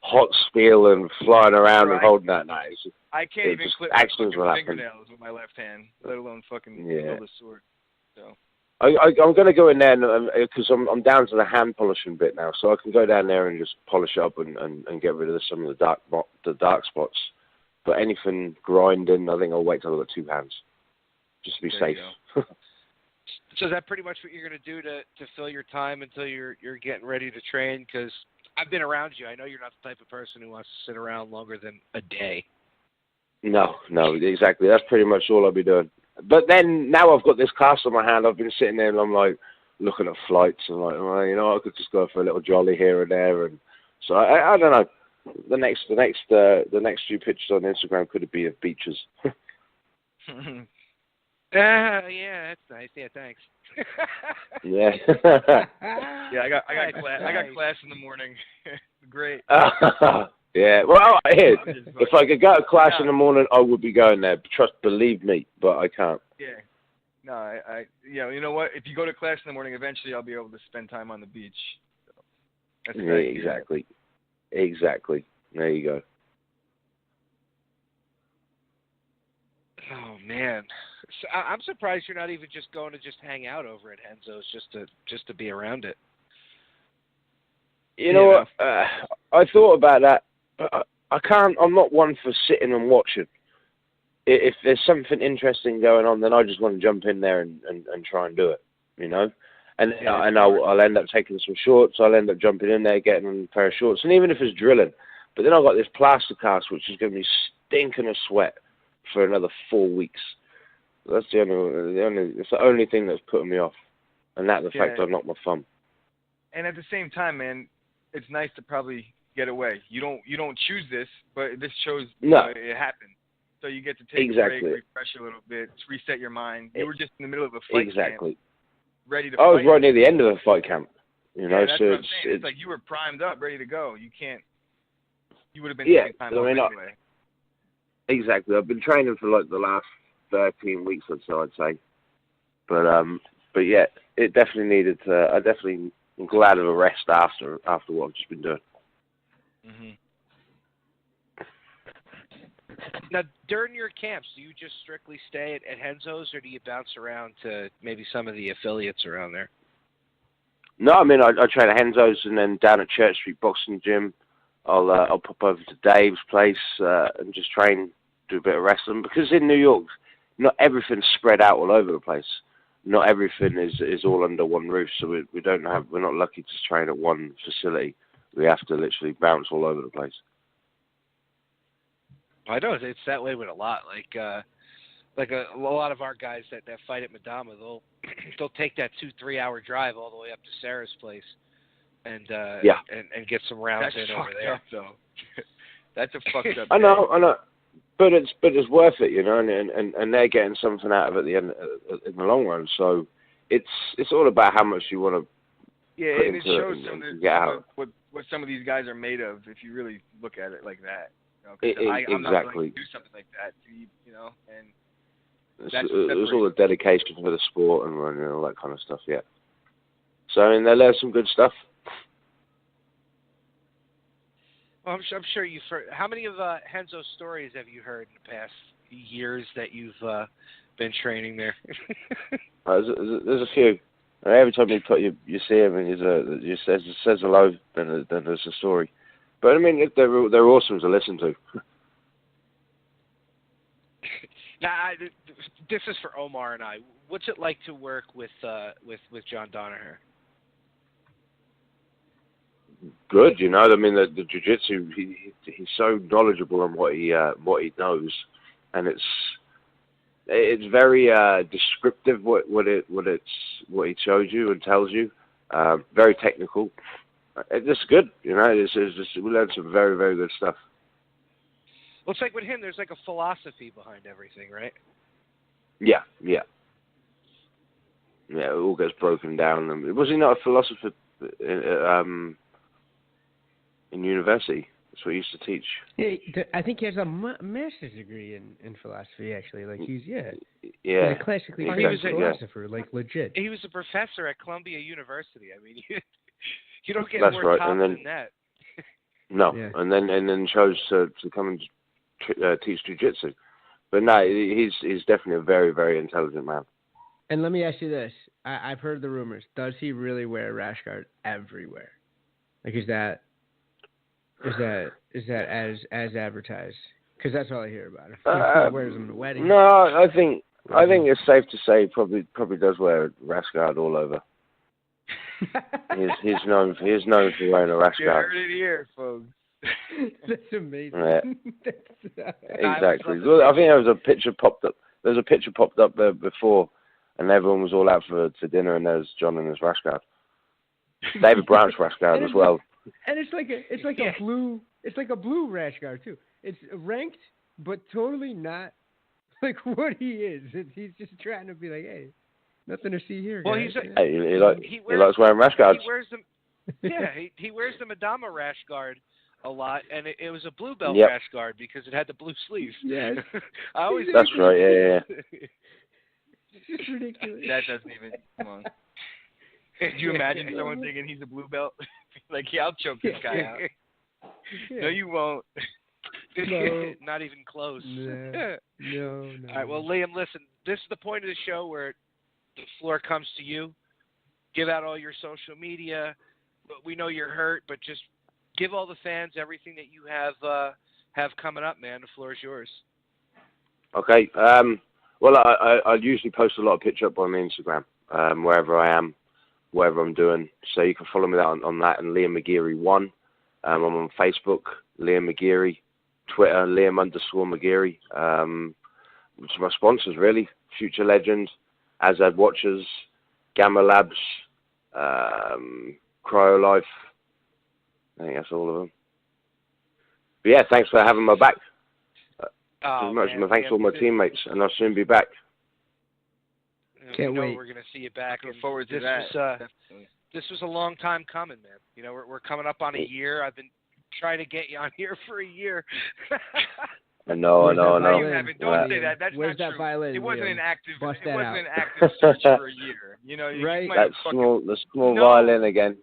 hot steel and flying around and holding that. Nah, I can't even clip my fingernails with my left hand, let alone fucking hold a sword. So I'm going to go in there because I'm down to the hand polishing bit now, so I can go down there and just polish up and get rid of some of the dark spots. But anything grinding, I think I'll wait till I've got two hands, just to be safe. So is that pretty much what you're going to do to fill your time until you're getting ready to train? Because I've been around you. I know you're not the type of person who wants to sit around longer than a day. No, exactly. That's pretty much all I'll be doing. But then, now I've got this class on my hand, I've been sitting there and I'm like, looking at flights and like, well, you know, I could just go for a little jolly here and there. And so I don't know. The next few pictures on Instagram could be of beaches. Yeah, that's nice. Yeah, thanks. Yeah. Yeah, I got class in the morning. Great. Yeah. Well, if I could go to class in the morning, I would be going there. Believe me, but I can't. Yeah. No, you know what? If you go to class in the morning, eventually I'll be able to spend time on the beach. So that's exactly. Exactly. There you go. Oh man, so I'm surprised you're not even just going to just hang out over at Renzo's just to be around it. You know what? I thought about that. I can't. I'm not one for sitting and watching. If there's something interesting going on, then I just want to jump in there and try and do it. You know, and I'll end up taking some shorts. I'll end up jumping in there, getting a pair of shorts, and even if it's drilling. But then I've got this plaster cast, which is going to be stinking of sweat for another 4 weeks. That's it's the only thing that's putting me off, and the fact I've knocked my thumb. And at the same time, man, it's nice to probably get away. You don't choose this, but this shows it happened. So you get to take a break, refresh a little bit, reset your mind. You were just in the middle of a fight camp, ready to fight. I was right near the end of the fight camp. You know, that's so what I'm saying. It's like you were primed up, ready to go. You would have been taking time off anyway. Exactly. I've been training for like the last 13 weeks or so, I'd say. But yeah, it definitely needed to. I definitely am glad of a rest after what I've just been doing. Mm-hmm. Now, during your camps, do you just strictly stay at Renzo's, or do you bounce around to maybe some of the affiliates around there? No, I mean I train at Renzo's, and then down at Church Street Boxing Gym, I'll pop over to Dave's place and just train, do a bit of wrestling. Because in New York, not everything's spread out all over the place. Not everything is all under one roof. So we're not lucky to train at one facility. We have to literally bounce all over the place. I know it's that way with a lot. Like a lot of our guys that fight at Madama, they'll take that 2-3 hour drive all the way up to Sarah's place, and get some rounds in over there. Up, though. That's a fucked up. I know, but it's worth it, you know, and they're getting something out of it at the end in the long run. So it's all about how much you want to. Yeah, put and it shows what some of these guys are made of if you really look at it like that. You know, I'm not willing to do something like that, you know, and there's all the dedication for the sport and all that kind of stuff. Yeah. So I mean, there's some good stuff. Well, I'm sure you've heard. How many of Renzo's stories have you heard in the past years that you've been training there? There's a few. And every time you see him and he says hello, then there's a story. But I mean, they're awesome to listen to. Now, this is for Omar and I. What's it like to work with John Danaher? good. You know, I mean, the jiu-jitsu. He's so knowledgeable on what he knows, and it's very descriptive what he shows you and tells you. Very technical. It's good. You know, we learned some very, very good stuff. Well, it's like with him, there's like a philosophy behind everything, right? Yeah. It all gets broken down. Was he not a philosopher in university? That's what he used to teach. Yeah, I think he has a master's degree in philosophy, actually. Like, he's Yeah. He's a classically trained philosopher, like, legit. He was a professor at Columbia University. I mean, you don't get That's more right. top And then, than that. No, Yeah. and then chose to come and teach jiu-jitsu. But no, he's definitely a very, very intelligent man. And let me ask you this. I've heard the rumors. Does he really wear a rash guard everywhere? Like, is that as advertised? Because that's all I hear about him. He wears them at weddings. No, I think it's safe to say he probably does wear a rash guard all over. He's known for wearing a rash You guard. heard it here, folks. That's amazing. Yeah. Exactly. Well, I think there was a picture popped up. There was a picture popped up there before, and everyone was all out for dinner, and there's John in his rash guard. David Brown's rash guard as well. And it's like a blue rash guard too. It's ranked, but totally not like what he is. He's just trying to be like, hey, nothing to see here. Well, guys. He likes wearing rash guards. He wears them. Yeah, he wears the Madama rash guard a lot, and it was a blue belt rash guard because it had the blue sleeves. Yes. That's right. Yeah. It's just ridiculous. That doesn't even. Come on. Could you imagine someone thinking he's a blue belt? Like, yeah, I'll choke this guy out. Yeah. No, you won't. No. Not even close. No. All right, well, Liam, listen, this is the point of the show where the floor comes to you. Give out all your social media. We know you're hurt, but just give all the fans everything that you have coming up, man. The floor is yours. Okay. Well, I usually post a lot of pictures up on my Instagram, wherever I am, whatever I'm doing. So you can follow me on that, and Liam McGeary 1. I'm on Facebook, Liam McGeary. Twitter, Liam_McGeary. Which are my sponsors, really. Future Legend, Azad Watchers, Gamma Labs, CryoLife. I think that's all of them. But yeah, thanks for having my back. Thanks to all my teammates, and I'll soon be back. Can't wait. We're going to see you back. Look forward to that. This was a long time coming, man. You know, we're coming up on a year. I've been trying to get you on here for a year. I know. No, you haven't. Don't say that. That's Where's not that true. violin? It wasn't Liam? an active. Bust It that wasn't out. an active search for a year. You know, Right. You might That have small violin again.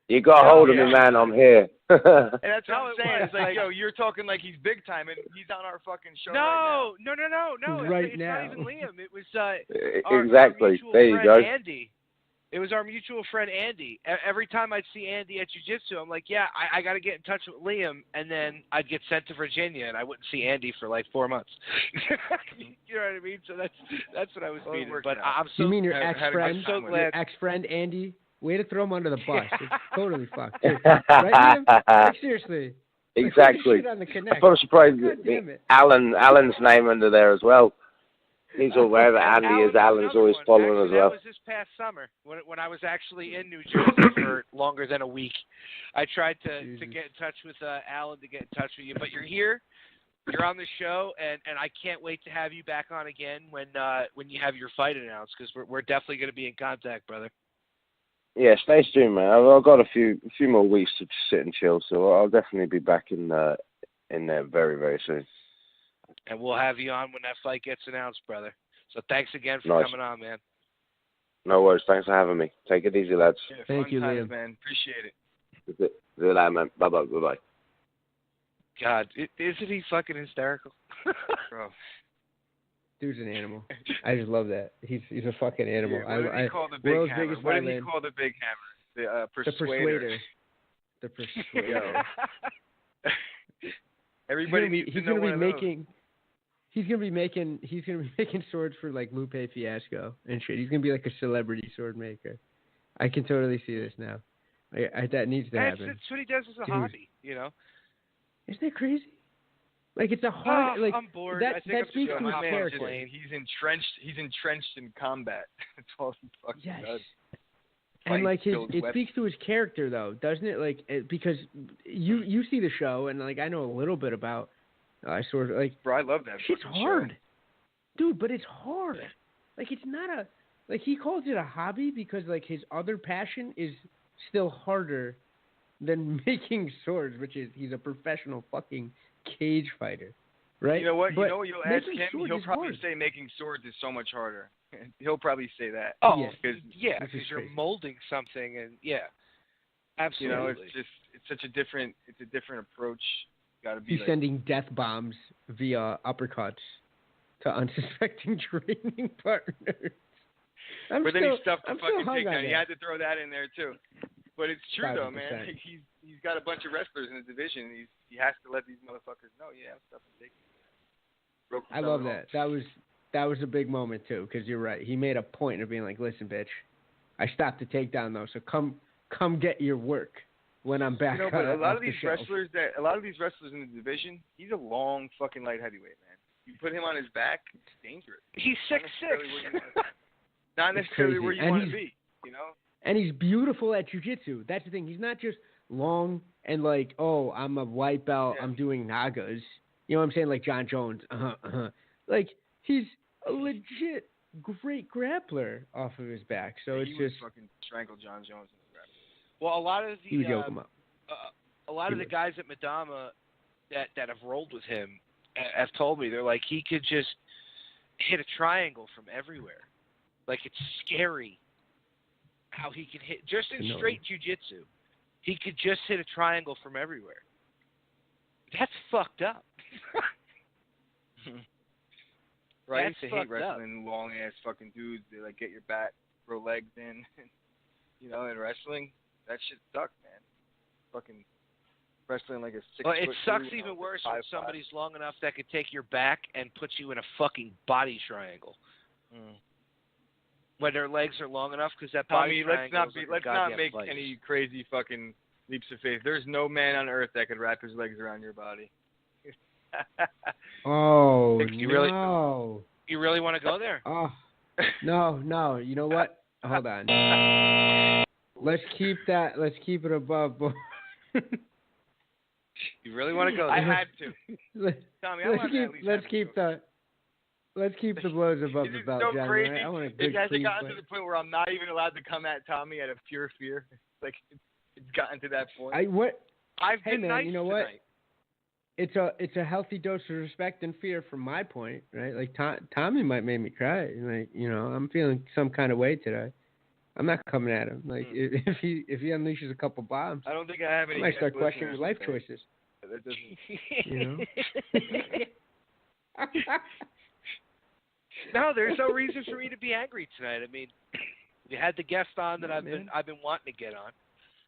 You got hold of me, man. I'm here. And that's what I'm it saying. was. It's like, yo, you're talking like he's big time, and he's on our fucking show right No. Right It's now. not even Liam. It was Exactly. Our mutual There you friend go. Andy. It was our mutual friend Andy. Every time I'd see Andy at jiu-jitsu, I'm like, yeah, I got to get in touch with Liam, and then I'd get sent to Virginia, and I wouldn't see Andy for like 4 months. You know what I mean? So that's what I was meaning. But I'm so You mean your had a ex-friend? good time with Your it. ex-friend Andy? Way to throw him under the bus. It's totally fucked. Right, Liam? Like, seriously. Exactly. Shit on the connect. I'm surprised God damn it. Alan's name under there as well. He's all wherever Andy is. Alan's always following as well. That was this past summer when I was actually in New Jersey for longer than a week. I tried to get in touch with Alan to get in touch with you, but you're here. You're on the show, and I can't wait to have you back on again when you have your fight announced, because we're definitely going to be in contact, brother. Yeah, stay tuned, man. I've got a few more weeks to sit and chill, so I'll definitely be back in there very, very soon. And we'll have you on when that fight gets announced, brother. So thanks again for coming on, man. No worries. Thanks for having me. Take it easy, lads. Yeah, Thank you, times, Liam. man. Appreciate it. See you later, man. Bye-bye. Bye-bye. God, isn't he fucking hysterical? Bro. Dude's an animal. I just love that. He's a fucking animal. Yeah, what did he call the big world's hammer? biggest What did he violin. call the big hammer? The The persuader. persuader. Everybody needs to know one of those. He's gonna be making swords for like Lupe Fiasco and shit. He's gonna be like a celebrity sword maker. I can totally see this now. That needs to And happen. That's what he does as a Dude. hobby, you know. Isn't that crazy? Like it's a hard. Oh, like I'm bored. that. I think That I'm just speaks gonna to his hop on a character. plane. He's entrenched. He's entrenched in combat. That's all he fucking Yes. does. And like Fight, build it weapons. speaks to his character though, doesn't it? Like because you see the show and like I know a little bit about sort of like Bro, I love that. it's fucking hard, show. dude. But it's hard. Like it's not a like he calls it a hobby because like his other passion is still harder than making swords, which is he's a professional fucking cage fighter, right? You know what? But You know what you'll ask making him? swords He'll is probably hard. say making swords is so much harder. He'll probably say that. Oh, Yeah. yeah, Which is because you're crazy. molding something, and yeah, absolutely. You know, it's such a different approach. Got to be He's sending death bombs via uppercuts to unsuspecting training partners. But then he stuffed the I'm fucking still hung on takedown. He that. had to throw that in there too. But it's true though, 100%. man. He's got a bunch of wrestlers in his division. He has to let these motherfuckers know. Yeah, I'm stuffing takedown. I love that. That was a big moment too, because you're right. He made a point of being like, "Listen, bitch, I stopped the takedown though, so come get your work when I'm back." You know, but a lot of these shelf. wrestlers in the division, he's a long fucking light heavyweight, man. You put him on his back, it's dangerous. He's 6'6". Not necessarily crazy. where you And want to he's- be, you know? And he's beautiful at jiu-jitsu. That's the thing. He's not just long and like, oh, I'm a white belt. Yeah. I'm doing nagas. You know what I'm saying? Like John Jones. Like he's a legit great grappler off of his back. So Yeah, it's he would just fucking strangle John Jones in the grapple. Well, a lot of he would yoke the him up. a lot of the guys at Madama that have rolled with him have told me they're like he could just hit a triangle from everywhere. Like it's scary how he can hit just in No. straight jiu-jitsu. He could just hit a triangle from everywhere. That's fucked up. Right? I That's used to hate fucked up. wrestling long ass fucking dudes. They like get your back, throw legs in. You know, in wrestling, that shit sucks, man. Fucking wrestling like a 6 Well, it foot sucks dude, you even know, worse 5'5". when somebody's long enough that could take your back and put you in a fucking body triangle. When their legs are long enough, because that body Tommy, triangle let's not make any crazy fucking leaps of faith. There's no man on earth that could wrap his legs around your body. Oh You really- no! You really want to go there? Oh no! You know what? Hold on. Let's keep that. Let's keep it above board. You really want to go there? I had to. Tommy, I Let's wanted to at least let's have keep a let's keep the blows above It the is belt, so John. crazy. Right? I want a It good hasn't clean gotten fight. to the point where I'm not even allowed to come at Tommy out of pure fear. Like it's gotten to that point. I've Hey been man, nice you know what? tonight. It's a healthy dose of respect and fear from my point, right? Like Tommy might make me cry. Like I'm feeling some kind of way today. I'm not coming at him. Like if he unleashes a couple bombs, I don't think I have I any. might start guest questioning his life listeners choices. today. That doesn't. You know? No, there's no reason for me to be angry tonight. I mean, you had the guest on that Yeah, I've man. been wanting to get on.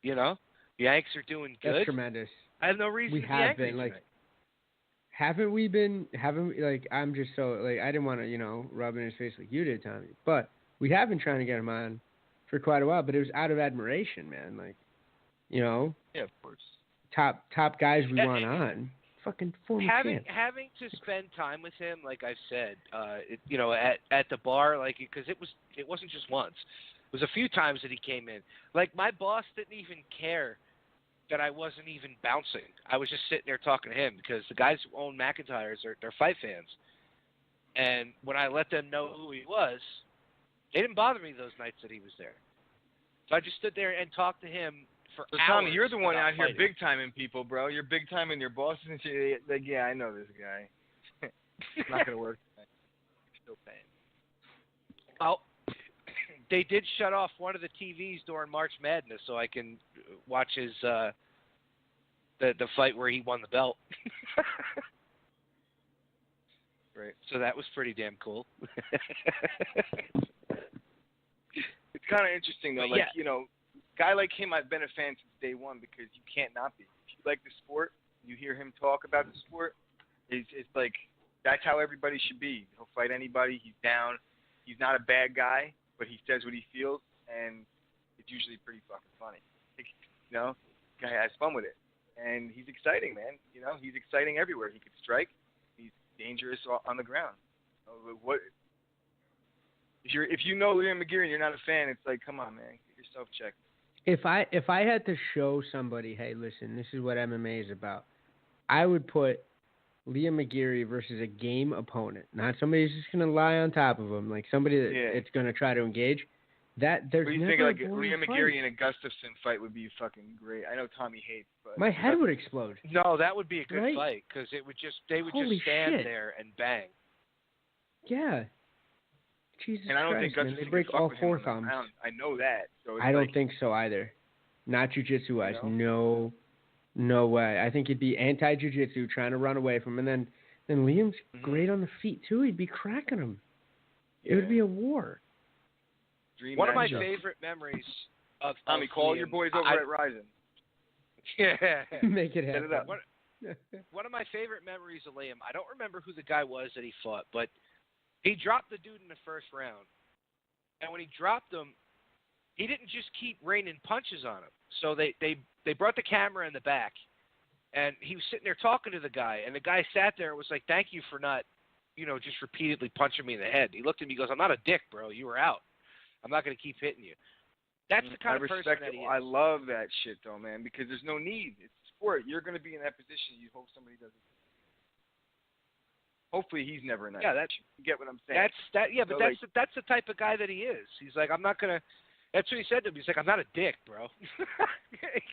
You know, the Yanks are doing good. That's tremendous. I have no reason We to be have angry been like. tonight. Haven't we like I'm just so like I didn't want to rub in his face like you did, Tommy, but we have been trying to get him on for quite a while, but it was out of admiration, man. Like, Yeah, of course. top guys we want on, fucking former champ. Having to spend time with him, like I said, at the bar, like because it wasn't just once. It was a few times that he came in. Like my boss didn't even care that I wasn't even bouncing. I was just sitting there talking to him because the guys who own McIntyre's they're fight fans. And when I let them know who he was, they didn't bother me those nights that he was there. So I just stood there and taled to him for So hours. Tommy, you're the one about out here fighting. big timing people, bro. You're big timing your bosses and shit. Like, yeah, I know this guy. It's not gonna work. Still paying. Oh, they did shut off one of the TVs during March Madness, so I can watch his the fight where he won the belt. Right. So that was pretty damn cool. It's kind of interesting though. But Like guy like him, I've been a fan since day one because you can't not be. If you like the sport, you hear him talk about the sport. It's like that's how everybody should be. He'll fight anybody. He's down. He's not a bad guy, but he says what he feels, and it's usually pretty fucking funny. You know, guy has fun with it, and he's exciting, man. You know, he's exciting everywhere. He can strike. He's dangerous on the ground. What if you know Liam McGeary and you're not a fan? It's like, come on, man, get yourself checked. If I had to show somebody, hey, listen, this is what MMA is about, I would put Liam McGeary versus a game opponent, not somebody who's just gonna lie on top of him, like somebody that's gonna try to engage. That there's what do you never think, like a boring Liam fight. McGeary and a Gustafson fight would be fucking great. I know Tommy hates, but My head would explode. No, that would be a good Right? fight because they would just Holy stand shit. there and bang. Yeah. Jesus and I don't Christ, think man, Gustafson they break can fuck all with him four on the thumbs. ground. I know that. So it's I don't like, think so either. Not jiu-jitsu wise. You No way. I think he'd be anti-jiu-jitsu, trying to run away from him. And then Liam's great on the feet too. He'd be cracking him. It would be a war. Dream One of my matchup. favorite memories of Tommy, call Liam, your boys over at Ryzen. Yeah. Make it Set happen. it up. One of my favorite memories of Liam, I don't remember who the guy was that he fought, but he dropped the dude in the first round. And when he dropped him, he didn't just keep raining punches on him. So they brought the camera in the back, and he was sitting there talking to the guy, and the guy sat there and was like, thank you for not, just repeatedly punching me in the head. He looked at me, he goes, I'm not a dick, bro. You were out. I'm not going to keep hitting you. That's the kind of person that he is. I love that shit, though, man, because there's no need. It's sport. You're going to be in that position. You hope somebody doesn't. Hopefully, he's never in that. Yeah, you get what I'm saying. That's the type of guy that he is. He's like, I'm not going to. That's what he said to me. He's like, I'm not a dick, bro.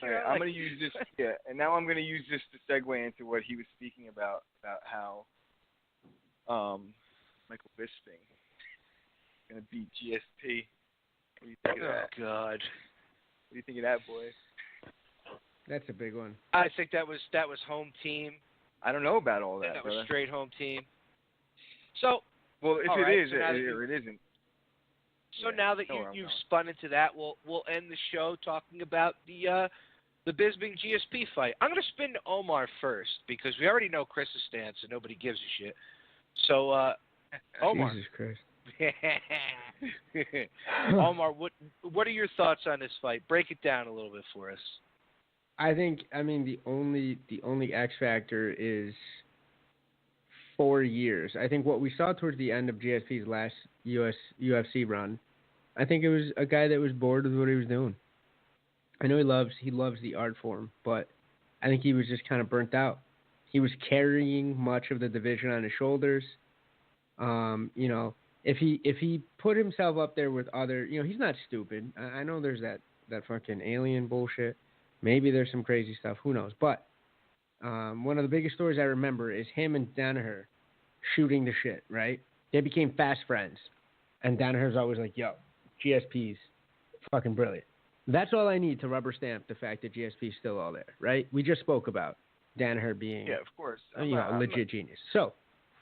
I'm going to use this. Yeah, and now I'm going to use this to segue into what he was speaking about how Michael Bisping going to beat GSP. What do you think of that? Oh, God. What do you think of that, boy? That's a big one. I think that was home team. I don't know about all that. That was straight home team. So, well, if it it is, so or it isn't. So now that you've spun into that, we'll end the show talking about the Bisping GSP fight. I'm going to spin to Omar first because we already know Chris's stance and nobody gives a shit. So, Omar. Jesus Christ. Omar, what are your thoughts on this fight? Break it down a little bit for us. The only X factor is 4 years. I think what we saw towards the end of GSP's last UFC run, I think it was a guy that was bored with what he was doing. I know he loves the art form, but I think he was just kind of burnt out. He was carrying much of the division on his shoulders. If he put himself up there with other, he's not stupid. I know there's that fucking alien bullshit. Maybe there's some crazy stuff. Who knows? But one of the biggest stories I remember is him and Danaher shooting the shit, right? They became fast friends. And Danaher's always like, yo, GSP's fucking brilliant. That's all I need to rubber stamp the fact that GSP's still all there, right? We just spoke about Danaher being of course. a legit genius. So,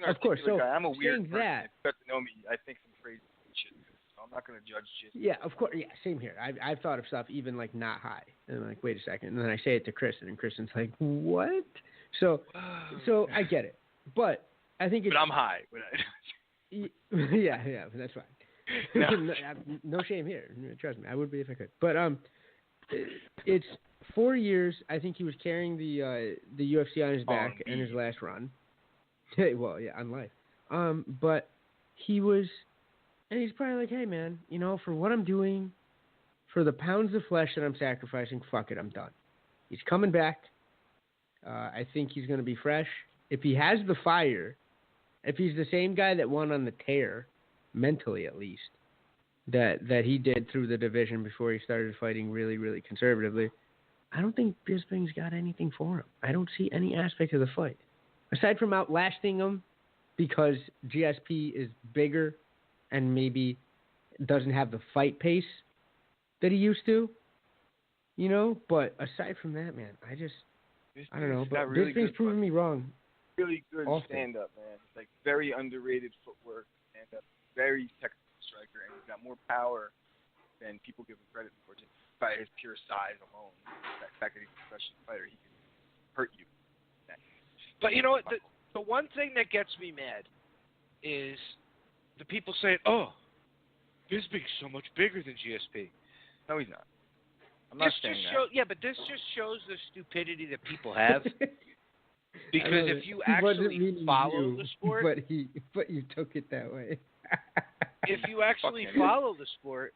of course. So, I'm a weird saying person. that, If you got to know me, I think some crazy shit. So I'm not going to judge shit. Yeah, of course. Yeah, same here. I've thought of stuff even like not high. And I'm like, wait a second. And then I say it to Kristen, and Kristen's like, what? So I get it. But I think it's... But I'm high. yeah, that's fine. No shame here. Trust me, I would be if I could. But it's 4 years. I think he was carrying the UFC on his back in his last run. Well, yeah, on life. But he was, and he's probably like, hey man, for what I'm doing, for the pounds of flesh that I'm sacrificing, fuck it, I'm done. He's coming back. I think he's going to be fresh. If he has the fire, if he's the same guy that won on the tear, mentally at least, that he did through the division before he started fighting really, really conservatively, I don't think Bisping's got anything for him. I don't see any aspect of the fight. Aside from outlasting him because GSP is bigger and maybe doesn't have the fight pace that he used to, but aside from that, man, I don't know. But really Bisping's proven me wrong. Really good stand-up, man. It's like very underrated footwork, stand-up, very technical striker, and he's got more power than people give him credit for just by his pure size alone. The fact that he's a professional fighter, he can hurt you. But you know what? The one thing that gets me mad is the people saying, oh, Bisping's so much bigger than GSP. No, he's not. I'm not saying that. Yeah, but this just shows the stupidity that people have. Because if you He wasn't actually meaning follow you, the sport, but you took it that way. if you actually follow the sport,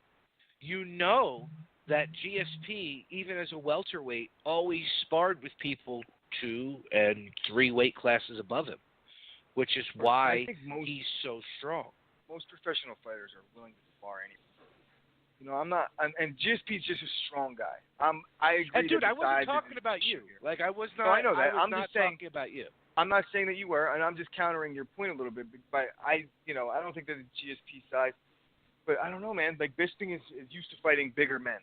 you know that GSP, even as a welterweight, always sparred with people 2 and 3 weight classes above him, which is why he's so strong. Most professional fighters are willing to spar anyway. You know, I'm not, and GSP's just a strong guy. I agree. And dude, I wasn't talking about you. Like I was not. No, I know that. I'm just not saying, talking about you. I'm not saying that you were, and I'm just countering your point a little bit. But I don't think that the GSP size. But I don't know, man. Like Bisping is used to fighting bigger men.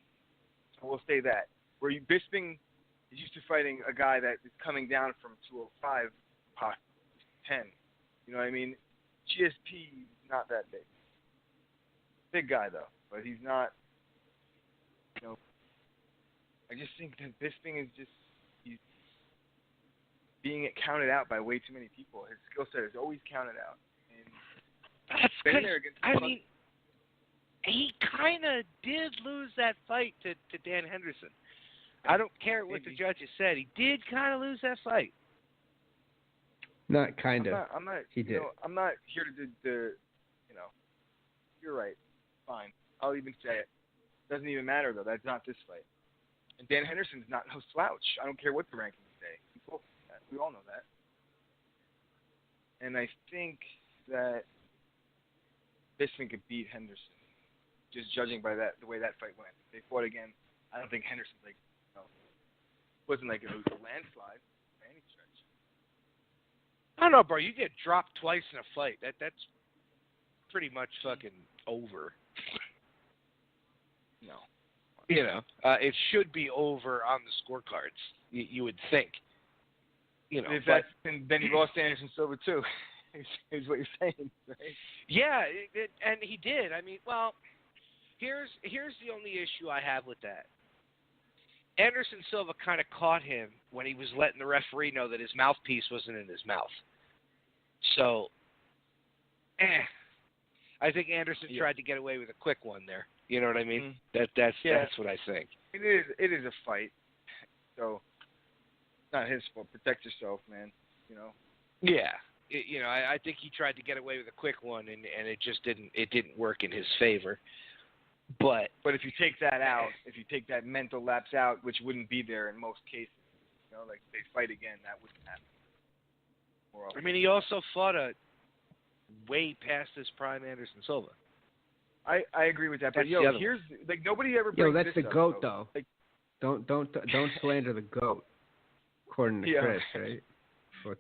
So we'll say that. Where Bisping is used to fighting a guy that is coming down from 205, possibly 10. You know what I mean? GSP not that big. Big guy though. But he's not, I just think that Bisping is he's being counted out by way too many people. His skill set is always counted out. And that's because, he kind of did lose that fight to Dan Henderson. I don't care what the judges said. He did kind of lose that fight. Not kind of. I'm not. He did. I'm not here to. You're right. Fine. I'll even say it. Doesn't even matter though. That's not this fight. And Dan Henderson's not no slouch. I don't care what the rankings say. We all know that. And I think that Bisping could beat Henderson, just judging by the way that fight went. If they fought again, I don't think Henderson wasn't like it was a landslide by any stretch. I don't know, bro. You get dropped twice in a fight. That's pretty much fucking over. No. It should be over on the scorecards. You would think. Then he lost to Anderson Silva too. is what you're saying, right? Yeah, and he did. I mean, well, here's the only issue I have with that. Anderson Silva kind of caught him when he was letting the referee know that his mouthpiece wasn't in his mouth. So, I think Anderson tried to get away with a quick one there. You know what I mean? Mm-hmm. That's what I think. It is a fight, so it's not his fault. Protect yourself, man. Yeah, I think he tried to get away with a quick one, and it just didn't work in his favor. But if you take that out, if you take that mental lapse out, which wouldn't be there in most cases, like they fight again, that wouldn't happen. I mean, he also fought a way past his prime Anderson Silva. I agree with that, but here's nobody ever brings that's this the up, GOAT though. Don't slander the GOAT, according to Chris, right?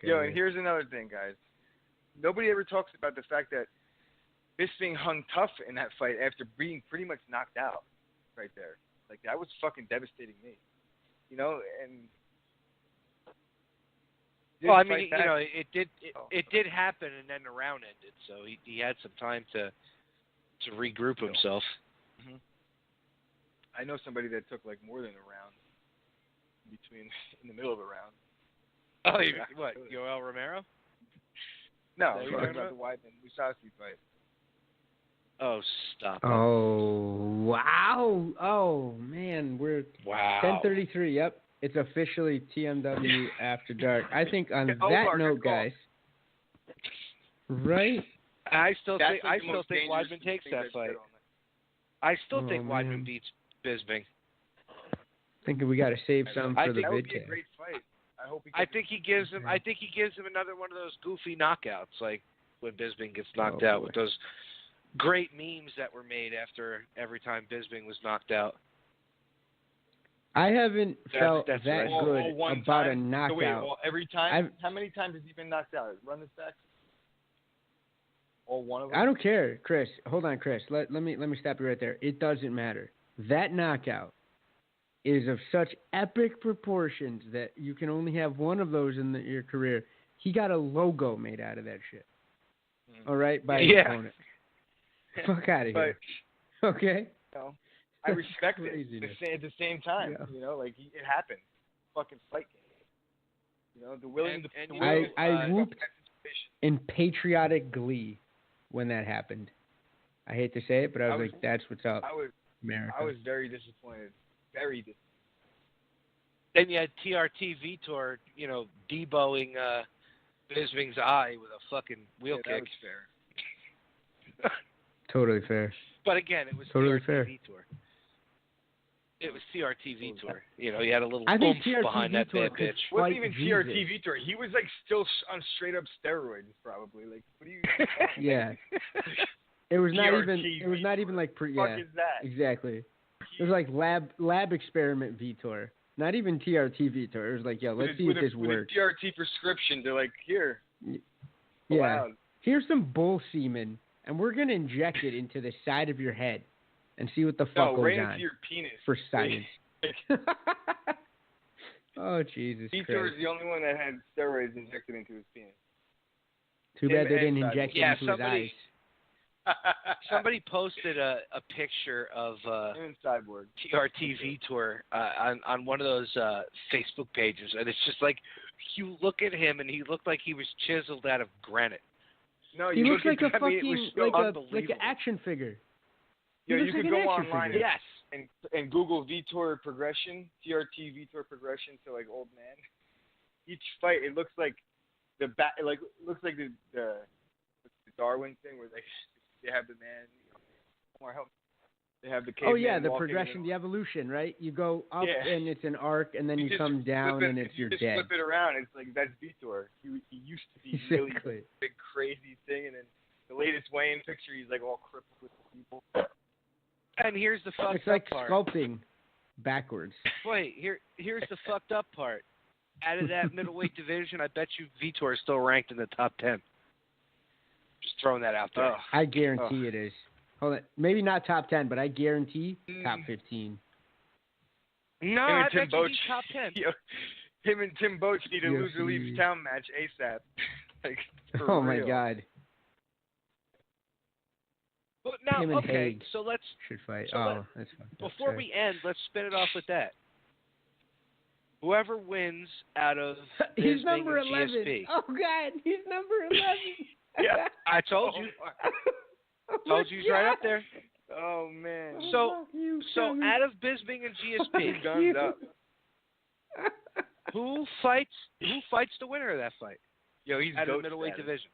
And here's another thing, guys. Nobody ever talks about the fact that Bisping hung tough in that fight after being pretty much knocked out right there. Like, that was fucking devastating me. And... Well, I mean, it did happen, and then the round ended, so he had some time to regroup himself. Mm-hmm. I know somebody that took more than a round in the middle of a round. Oh, what? Yoel Romero? No, I'm talking about the Weidman-Musasi fight. Oh, stop. Oh, wow. Oh, man. We're 10:33. Yep. It's officially TMW After Dark. I think on that note, guys, right? I still think Weidman takes that fight. I still think Weidman beats Bisping. Thinking we got to save some for the vidcast. That would be a vidcast. great fight. I think he gives him another one of those goofy knockouts, like when Bisping gets knocked out, with those great memes that were made after every time Bisping was knocked out. I haven't felt that right. good about a knockout. So wait, every time? How many times has he been knocked out? Run this back. All one of them? I don't care, Chris. Hold on, Chris. Let me stop you right there. It doesn't matter. That knockout is of such epic proportions that you can only have one of those in your career. He got a logo made out of that shit. All right, by his opponent. Fuck out of here. Okay. I respect it at the same time. Yeah. It happened. Fucking fight game. The willing to. I whooped in patriotic glee when that happened. I hate to say it, but I was like, "That's what's up." I was America. I was very disappointed. Very disappointed. And you had TRT Vitor, deboing Bisping's eye with a fucking wheel That kick. was fair. Totally fair. But again, it was Totally TRT fair. Vitor. It was TRT Vitor. You had a little I think oomph TRT behind that Vitor bad could bitch. It wasn't fight even Jesus. TRT Vitor. He was like still on straight up steroids, probably. Like, what are you? Yeah. It was not even. TRT It was not even like What the yeah. fuck is that? Exactly. It was like lab experiment Vitor. Not even TRT Vitor. It was like, yo, let's see if this works. With a TRT prescription, they're like, here. Yeah. Allowed. Here's some bull semen, and we're gonna inject it into the side of your head, and see what the fuck goes right on into your penis. for science. Oh Jesus Vitor Christ! is the only one that had steroids injected into his penis. Too bad they and didn't Cyborg. inject it Yeah, into his eyes. Somebody posted a picture of Him and Cyborg. TRT Vitor on one of those Facebook pages, and it's just like you look at him, and he looked like he was chiseled out of granite. No, He you looks look like at a I mean, it was fucking so like an unbelievable. action figure. He Yeah, looks you like could an go action online figure. Yes. and Google Vitor progression, TRT Vitor progression to like old man. Each fight, it looks like the Darwin thing where they have the man. More help. They have the caveman. Oh yeah, the walking progression, the evolution, right? You go up Yeah. and it's an arc, and then you just come down flip it, and it's you're just dead. flip it around. It's like that's Vitor. He used to be really Exactly. big crazy thing, and then the latest weigh-in picture, he's like all crippled with people. And here's the fucked It's like up part. sculpting backwards. Wait, here's the fucked up part. Out of that middleweight division, I bet you Vitor is still ranked in the top 10. Just throwing that out there. I guarantee it is. Hold on, maybe not top 10, but I guarantee top 15. No, Him I and Tim bet you Boach, he's top 10. him and Tim Boach need a loser UFC. leaves town match ASAP. Like, for Oh my real. God, But now, him and okay, Haig so let's should fight. So Oh, that's fucked up. before we end, let's spin it off with that. Whoever wins out of He's Bisping number and 11. GSP. Oh God, he's number 11. Yeah. I told you. Oh, Told you he's right up there. Oh man. So, fuck you, so Tommy. out of Bisping and GSP, Guns up. who fights the winner of that fight Yo, he's out of goat the middleweight status. division?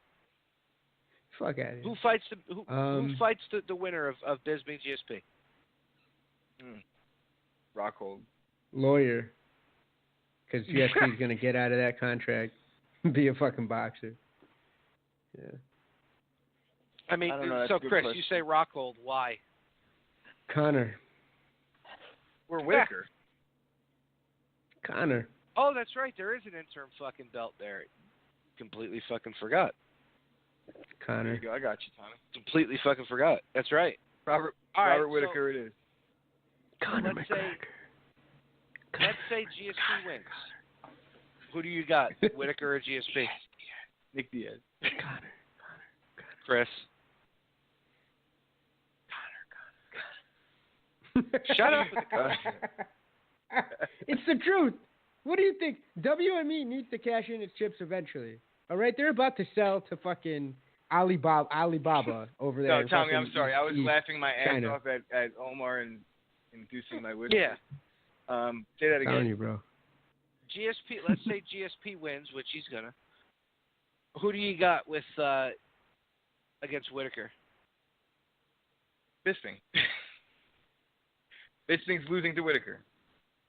Fuck out of here. Who fights the winner of Bisping GSP? Rockhold. Lawyer. Because GSP's going to get out of that contract and be a fucking boxer. Yeah. I mean, I don't know, that's so a good Chris, question. you say Rockhold. Why? Connor. Or Whitaker. Connor. Oh, that's right. There is an interim fucking belt there. Completely fucking forgot. There Connor. you go. I got you, Tommy. Completely fucking forgot. That's right. Robert All right, Whitaker it is. Connor let's McGregor. Let's say GSP wins. Who do you got, Whitaker or GSP? Nick Diaz. Connor. Chris. Shut up with the Connor. It's the truth. What do you think? WME needs to cash in its chips eventually. All right, they're about to sell to fucking Alibaba over there. No, in Tommy, I'm fucking sorry. I was East laughing my ass China. off at Omar and inducing my Whitaker. Yeah. Say that I'm telling again. you, bro. GSP. Let's say GSP wins, which he's gonna. Who do you got with against Whitaker? Bisping. Bisping's losing to Whitaker.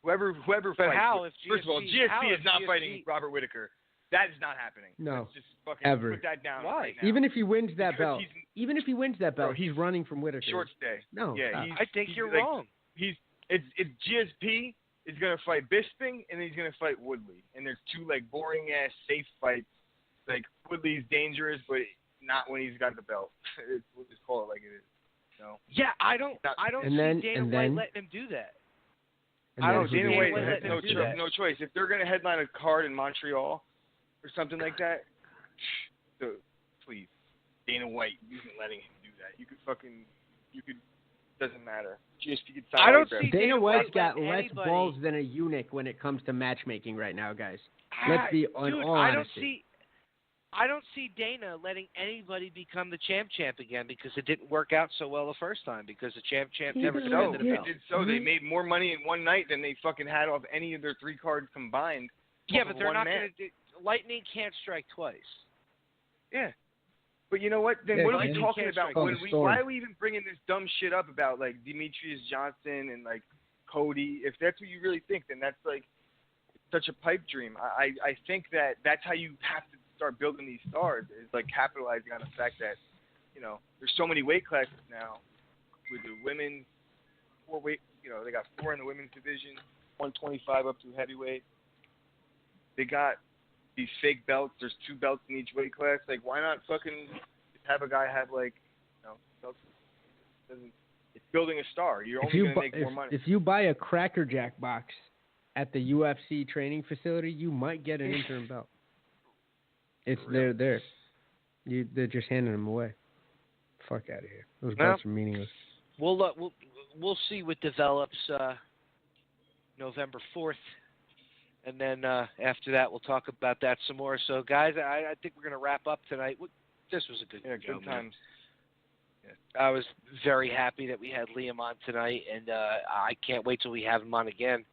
Whoever But fights. how if GSP? First of all, how GSP if is not GSP fighting Robert Whitaker. That is not happening. No. Let's just fucking Ever. put that down Why? right now. Even if he wins that Because belt, he's- Bro, he's running from Whitaker. short stay. No, Yeah, stop. he's- I think he's you're like- wrong. It's GSP is gonna fight Bisping and then he's gonna fight Woodley. And there's two like boring ass safe fights. Like Woodley's dangerous, but not when he's got the belt. We'll just call it like it is. No. Yeah, I don't And see then- Dana and White then- letting him do that. And I then don't. who Dana do White you- let has them do that. no choice. If they're gonna headline a card in Montreal or something like that, so please, Dana White isn't letting him do that. You could. Doesn't matter. GSP could sign. I don't autographs. see Dana Dana White's White got let less anybody- balls than a eunuch when it comes to matchmaking right now, guys. Let's be in Dude, all I don't honesty. I don't see Dana letting anybody become the champ again because it didn't work out so well the first time because the champ never defended the belt. They did so. They made more money in one night than they fucking had off any of their 3 cards combined. Yeah, but they're not going to – Lightning can't strike twice. Yeah. But you know what? Then what are we talking about? Why are we even bringing this dumb shit up about, like, Demetrius Johnson and, like, Cody? If that's what you really think, then that's, like, such a pipe dream. I think that's how you have to start building these stars, is, like, capitalizing on the fact that, you know, there's so many weight classes now with the women, 4 weight, you know, they got 4 in the women's division, 125 up to heavyweight. They got these fake belts. There's 2 belts in each weight class. Like, why not fucking have a guy have, like, you know, belts? It's building a star. You're only going to make more money. If you buy a Cracker Jack box at the UFC training facility, you might get an interim belt. They're there. They're just handing them away. Fuck out of here. Those belts are meaningless. We'll see what develops November 4th. And then after that, we'll talk about that some more. So, guys, I think we're going to wrap up tonight. This was a good show, good times. Yeah. I was very happy that we had Liam on tonight, and I can't wait till we have him on again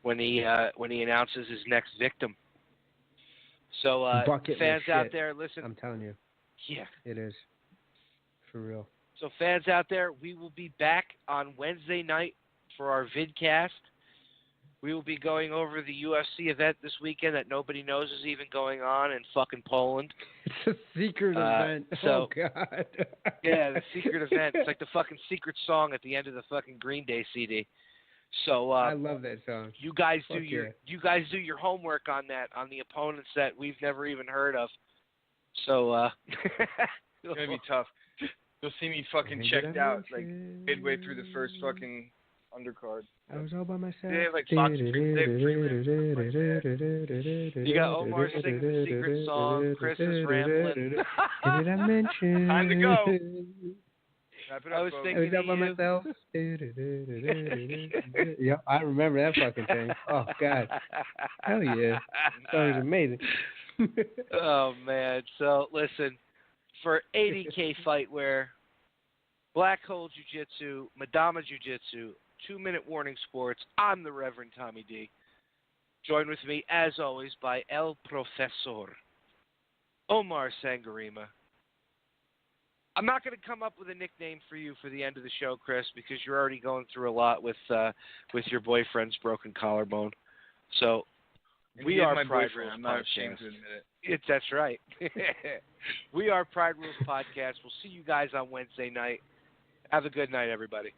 when he announces his next victim. So, fans out there, listen. I'm telling you. Yeah. It is. For real. So, fans out there, we will be back on Wednesday night for our vidcast. We will be going over the UFC event this weekend that nobody knows is even going on in fucking Poland. It's a secret event. So, oh, God. Yeah, the secret event. It's like the fucking secret song at the end of the fucking Green Day CD. So I love that song. You guys do your homework on that, on the opponents that we've never even heard of. So it's gonna be tough. You'll see me fucking checked out like midway through the first fucking undercard. I was all by myself. Yeah, like Fox You got Omar singing the secret song. Chris is rambling. Did I mention? Time to go. I was thinking I was all by myself. Yeah, I remember that fucking thing. Oh, God. Hell yeah. That song is amazing. Oh, man. So, listen, for 80K Fightwear, Black Hole Jiu-Jitsu, Madama Jiu-Jitsu, 2-Minute Warning Sports, I'm the Reverend Tommy D. Joined with me, as always, by El Professor, Omar Sangarima. I'm not going to come up with a nickname for you for the end of the show, Chris, because you're already going through a lot with your boyfriend's broken collarbone. So we are Pride Rules I'm not Podcast. ashamed to admit it. That's right. We are Pride Rules Podcast. We'll see you guys on Wednesday night. Have a good night, everybody.